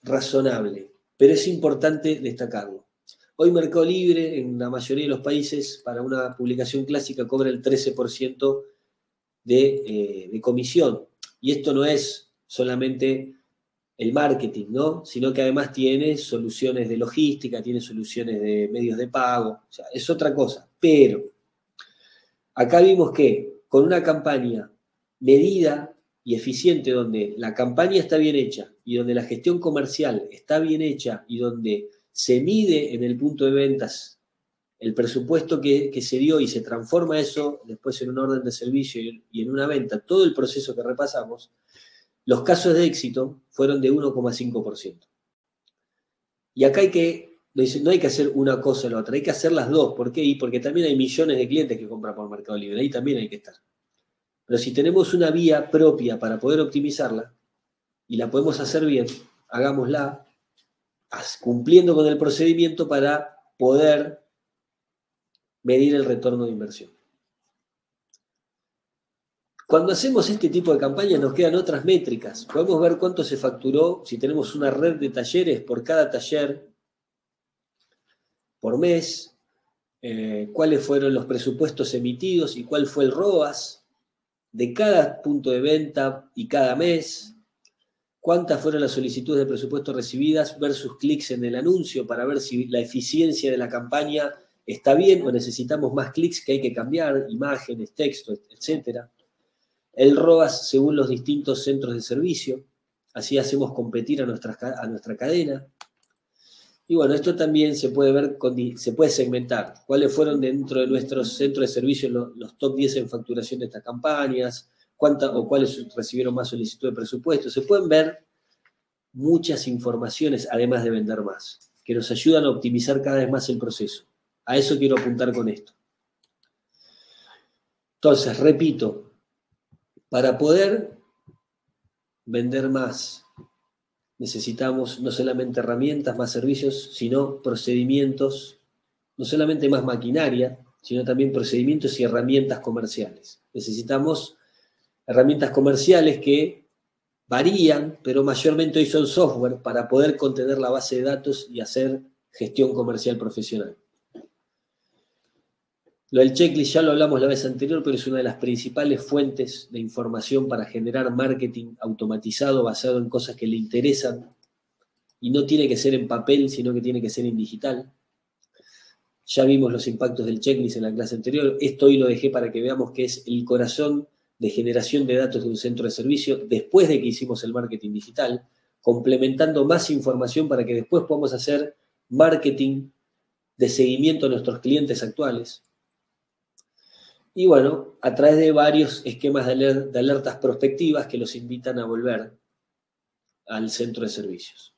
razonable, pero es importante destacarlo. Hoy Mercado Libre, en la mayoría de los países, para una publicación clásica cobra el 13% de comisión. Y esto no es solamente el marketing, ¿no? Sino que además tiene soluciones de logística, tiene soluciones de medios de pago, o sea, es otra cosa. Pero acá vimos que con una campaña medida y eficiente, donde la campaña está bien hecha y donde la gestión comercial está bien hecha y donde se mide en el punto de ventas el presupuesto que se dio y se transforma eso después en un orden de servicio y en una venta, todo el proceso que repasamos, los casos de éxito fueron de 1,5%. Y acá no hay que hacer una cosa o la otra, hay que hacer las dos. ¿Por qué? Porque también hay millones de clientes que compran por Mercado Libre, ahí también hay que estar. Pero si tenemos una vía propia para poder optimizarla y la podemos hacer bien, hagámosla cumpliendo con el procedimiento para poder medir el retorno de inversión. Cuando hacemos este tipo de campañas nos quedan otras métricas. Podemos ver cuánto se facturó si tenemos una red de talleres por cada taller por mes, cuáles fueron los presupuestos emitidos y cuál fue el ROAS de cada punto de venta y cada mes, cuántas fueron las solicitudes de presupuesto recibidas versus clics en el anuncio para ver si la eficiencia de la campaña está bien o necesitamos más clics que hay que cambiar, imágenes, texto, etc. El ROAS según los distintos centros de servicio, así hacemos competir a nuestra cadena. Y bueno, esto también se puede ver, se puede segmentar. ¿Cuáles fueron dentro de nuestros centros de servicio los top 10 en facturación de estas campañas? ¿Cuáles recibieron más solicitud de presupuesto? Se pueden ver muchas informaciones, además de vender más, que nos ayudan a optimizar cada vez más el proceso. A eso quiero apuntar con esto. Entonces, repito, para poder vender más, necesitamos no solamente herramientas, más servicios, sino procedimientos, no solamente más maquinaria, sino también procedimientos y herramientas comerciales. Necesitamos herramientas comerciales que varían, pero mayormente hoy son software para poder contener la base de datos y hacer gestión comercial profesional. Lo del checklist ya lo hablamos la vez anterior, pero es una de las principales fuentes de información para generar marketing automatizado basado en cosas que le interesan y no tiene que ser en papel, sino que tiene que ser en digital. Ya vimos los impactos del checklist en la clase anterior. Esto hoy lo dejé para que veamos que es el corazón de generación de datos de un centro de servicio después de que hicimos el marketing digital, complementando más información para que después podamos hacer marketing de seguimiento a nuestros clientes actuales. Y bueno, a través de varios esquemas de alertas prospectivas que los invitan a volver al centro de servicios.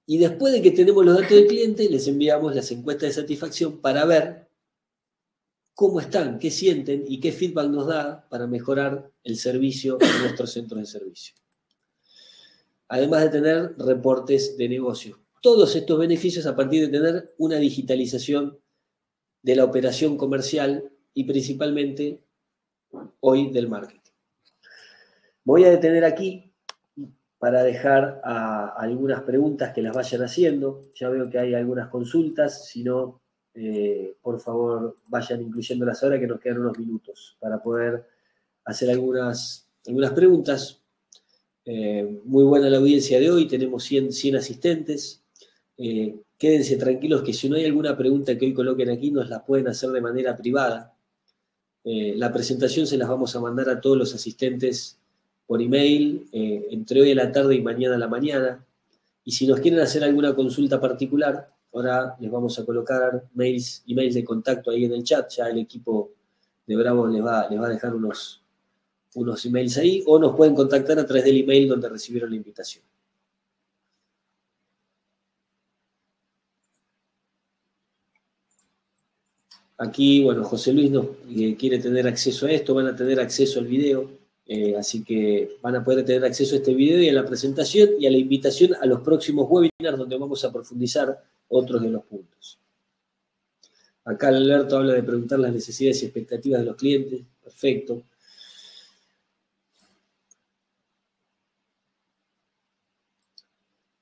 Y después de que tenemos los datos del cliente, les enviamos las encuestas de satisfacción para ver cómo están, qué sienten y qué feedback nos da para mejorar el servicio en nuestros centros de servicio. Además de tener reportes de negocio. Todos estos beneficios a partir de tener una digitalización de la operación comercial y principalmente hoy del marketing. Me voy a detener aquí para dejar algunas preguntas que las vayan haciendo. Ya veo que hay algunas consultas, si no, por favor, vayan incluyéndolas ahora que nos quedan unos minutos para poder hacer algunas preguntas. Muy buena la audiencia de hoy, tenemos 100 asistentes. Quédense tranquilos que si no hay alguna pregunta que hoy coloquen aquí, nos la pueden hacer de manera privada. La presentación se las vamos a mandar a todos los asistentes por email entre hoy a la tarde y mañana a la mañana. Y si nos quieren hacer alguna consulta particular, ahora les vamos a colocar emails de contacto ahí en el chat. Ya el equipo de Bravo les va a dejar unos emails ahí, o nos pueden contactar a través del email donde recibieron la invitación. Aquí, bueno, José Luis quiere tener acceso a esto, van a tener acceso al video, así que van a poder tener acceso a este video y a la presentación y a la invitación a los próximos webinars donde vamos a profundizar otros de los puntos. Acá Alberto habla de preguntar las necesidades y expectativas de los clientes, perfecto.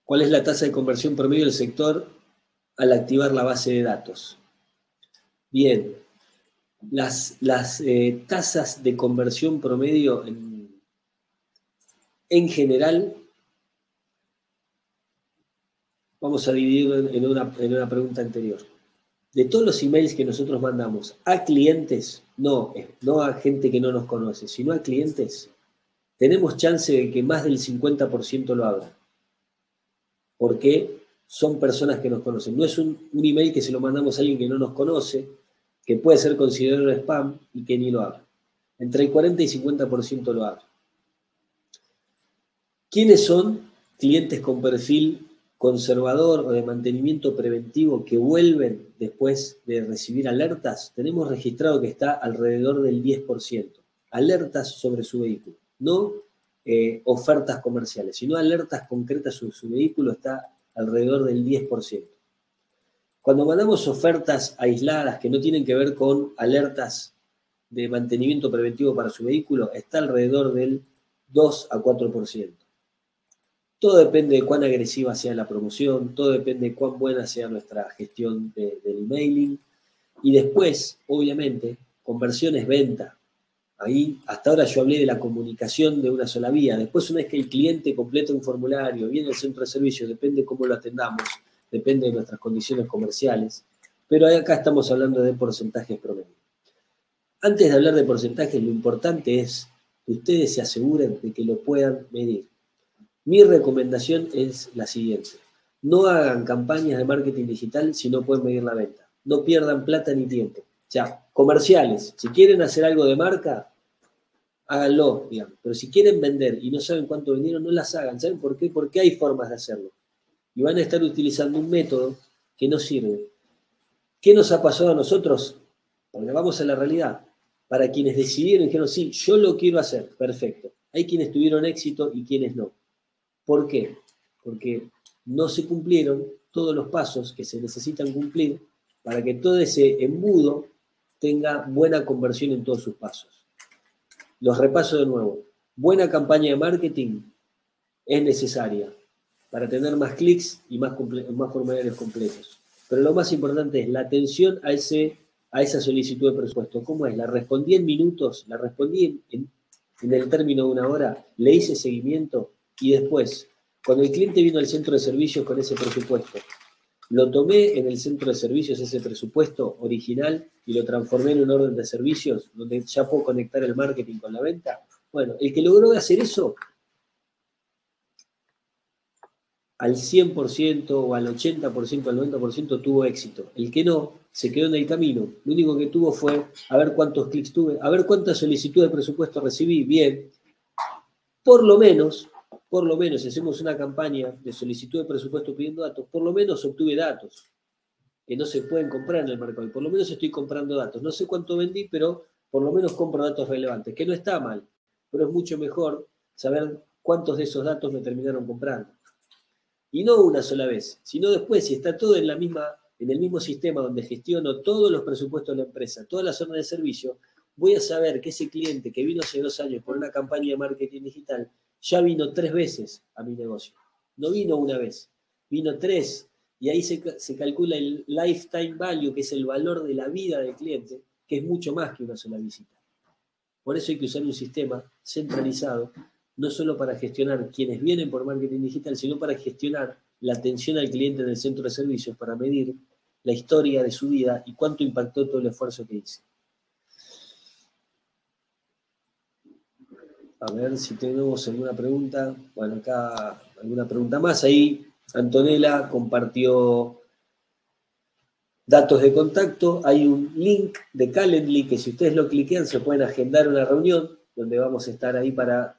¿Cuál es la tasa de conversión promedio del sector al activar la base de datos? Bien, las tasas de conversión promedio en general, vamos a dividirlo en una pregunta anterior. De todos los emails que nosotros mandamos a clientes, no a gente que no nos conoce, sino a clientes, tenemos chance de que más del 50% lo hagan. Porque son personas que nos conocen. No es un email que se lo mandamos a alguien que no nos conoce, que puede ser considerado spam y que ni lo haga. Entre el 40 y 50% lo haga. ¿Quiénes son clientes con perfil conservador o de mantenimiento preventivo que vuelven después de recibir alertas? Tenemos registrado que está alrededor del 10%. Alertas sobre su vehículo. No ofertas comerciales, sino alertas concretas sobre su vehículo está alrededor del 10%. Cuando mandamos ofertas aisladas que no tienen que ver con alertas de mantenimiento preventivo para su vehículo, está alrededor del 2 a 4%. Todo depende de cuán agresiva sea la promoción, todo depende de cuán buena sea nuestra gestión del emailing. Y después, obviamente, conversión es venta. Ahí, hasta ahora yo hablé de la comunicación de una sola vía. Después, una vez que el cliente completa un formulario, viene al centro de servicio, depende cómo lo atendamos, depende de nuestras condiciones comerciales. Pero acá estamos hablando de porcentajes promedio. Antes de hablar de porcentajes, lo importante es que ustedes se aseguren de que lo puedan medir. Mi recomendación es la siguiente. No hagan campañas de marketing digital si no pueden medir la venta. No pierdan plata ni tiempo. O sea, comerciales, si quieren hacer algo de marca, háganlo, digamos. Pero si quieren vender y no saben cuánto vendieron, no las hagan. ¿Saben por qué? Porque hay formas de hacerlo. Y van a estar utilizando un método que no sirve. ¿Qué nos ha pasado a nosotros? Porque vamos a la realidad. Para quienes decidieron y dijeron, sí, yo lo quiero hacer, perfecto. Hay quienes tuvieron éxito y quienes no. ¿Por qué? Porque no se cumplieron todos los pasos que se necesitan cumplir para que todo ese embudo tenga buena conversión en todos sus pasos. Los repaso de nuevo. Buena campaña de marketing es necesaria para tener más clics y más formularios completos. Pero lo más importante es la atención a esa solicitud de presupuesto. ¿Cómo es? La respondí en minutos, la respondí en el término de una hora, le hice seguimiento y después, cuando el cliente vino al centro de servicios con ese presupuesto, lo tomé en el centro de servicios, ese presupuesto original, y lo transformé en un orden de servicios donde ya puedo conectar el marketing con la venta. Bueno, el que logró hacer eso al 100% o al 80%, al 90% tuvo éxito. El que no, se quedó en el camino. Lo único que tuvo fue a ver cuántos clics tuve, a ver cuántas solicitudes de presupuesto recibí. Bien, por lo menos, si hacemos una campaña de solicitud de presupuesto pidiendo datos, por lo menos obtuve datos que no se pueden comprar en el mercado. Y por lo menos estoy comprando datos. No sé cuánto vendí, pero por lo menos compro datos relevantes, que no está mal, pero es mucho mejor saber cuántos de esos datos me terminaron comprando. Y no una sola vez, sino después, si está todo en el mismo sistema donde gestiono todos los presupuestos de la empresa, toda la zona de servicio, voy a saber que ese cliente que vino hace 2 años por una campaña de marketing digital, ya vino 3 veces a mi negocio. No vino una vez, vino 3. Y ahí se calcula el lifetime value, que es el valor de la vida del cliente, que es mucho más que una sola visita. Por eso hay que usar un sistema centralizado, no solo para gestionar quienes vienen por marketing digital, sino para gestionar la atención al cliente en el centro de servicios, para medir la historia de su vida y cuánto impactó todo el esfuerzo que hice. A ver si tenemos alguna pregunta. Bueno, acá alguna pregunta más. Ahí Antonella compartió datos de contacto. Hay un link de Calendly que si ustedes lo cliquean se pueden agendar una reunión donde vamos a estar ahí para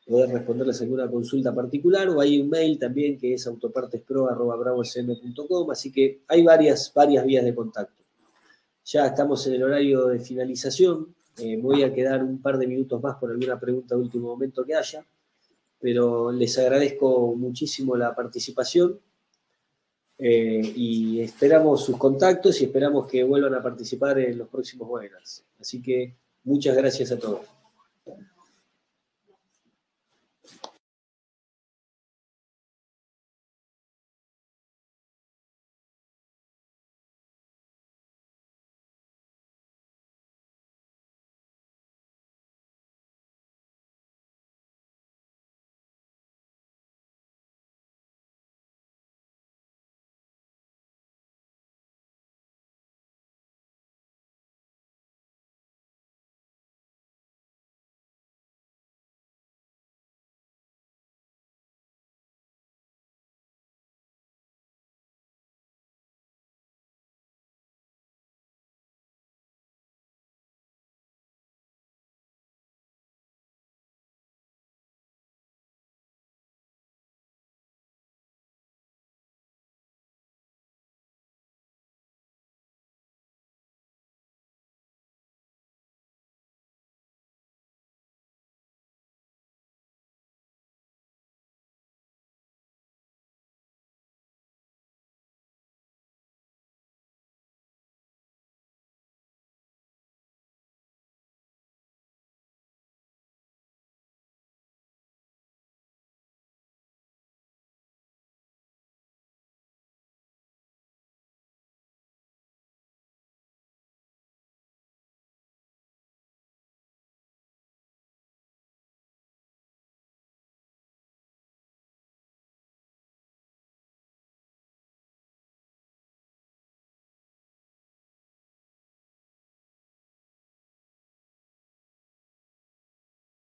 poder responderles alguna consulta particular, o hay un mail también que es autopartespro@bravosm.com, así que hay varias vías de contacto. ya estamos en el horario de finalización. Me voy a quedar un par de minutos más por alguna pregunta de último momento que haya, pero les agradezco muchísimo la participación y esperamos sus contactos y esperamos que vuelvan a participar en los próximos webinars. Así que muchas gracias a todos.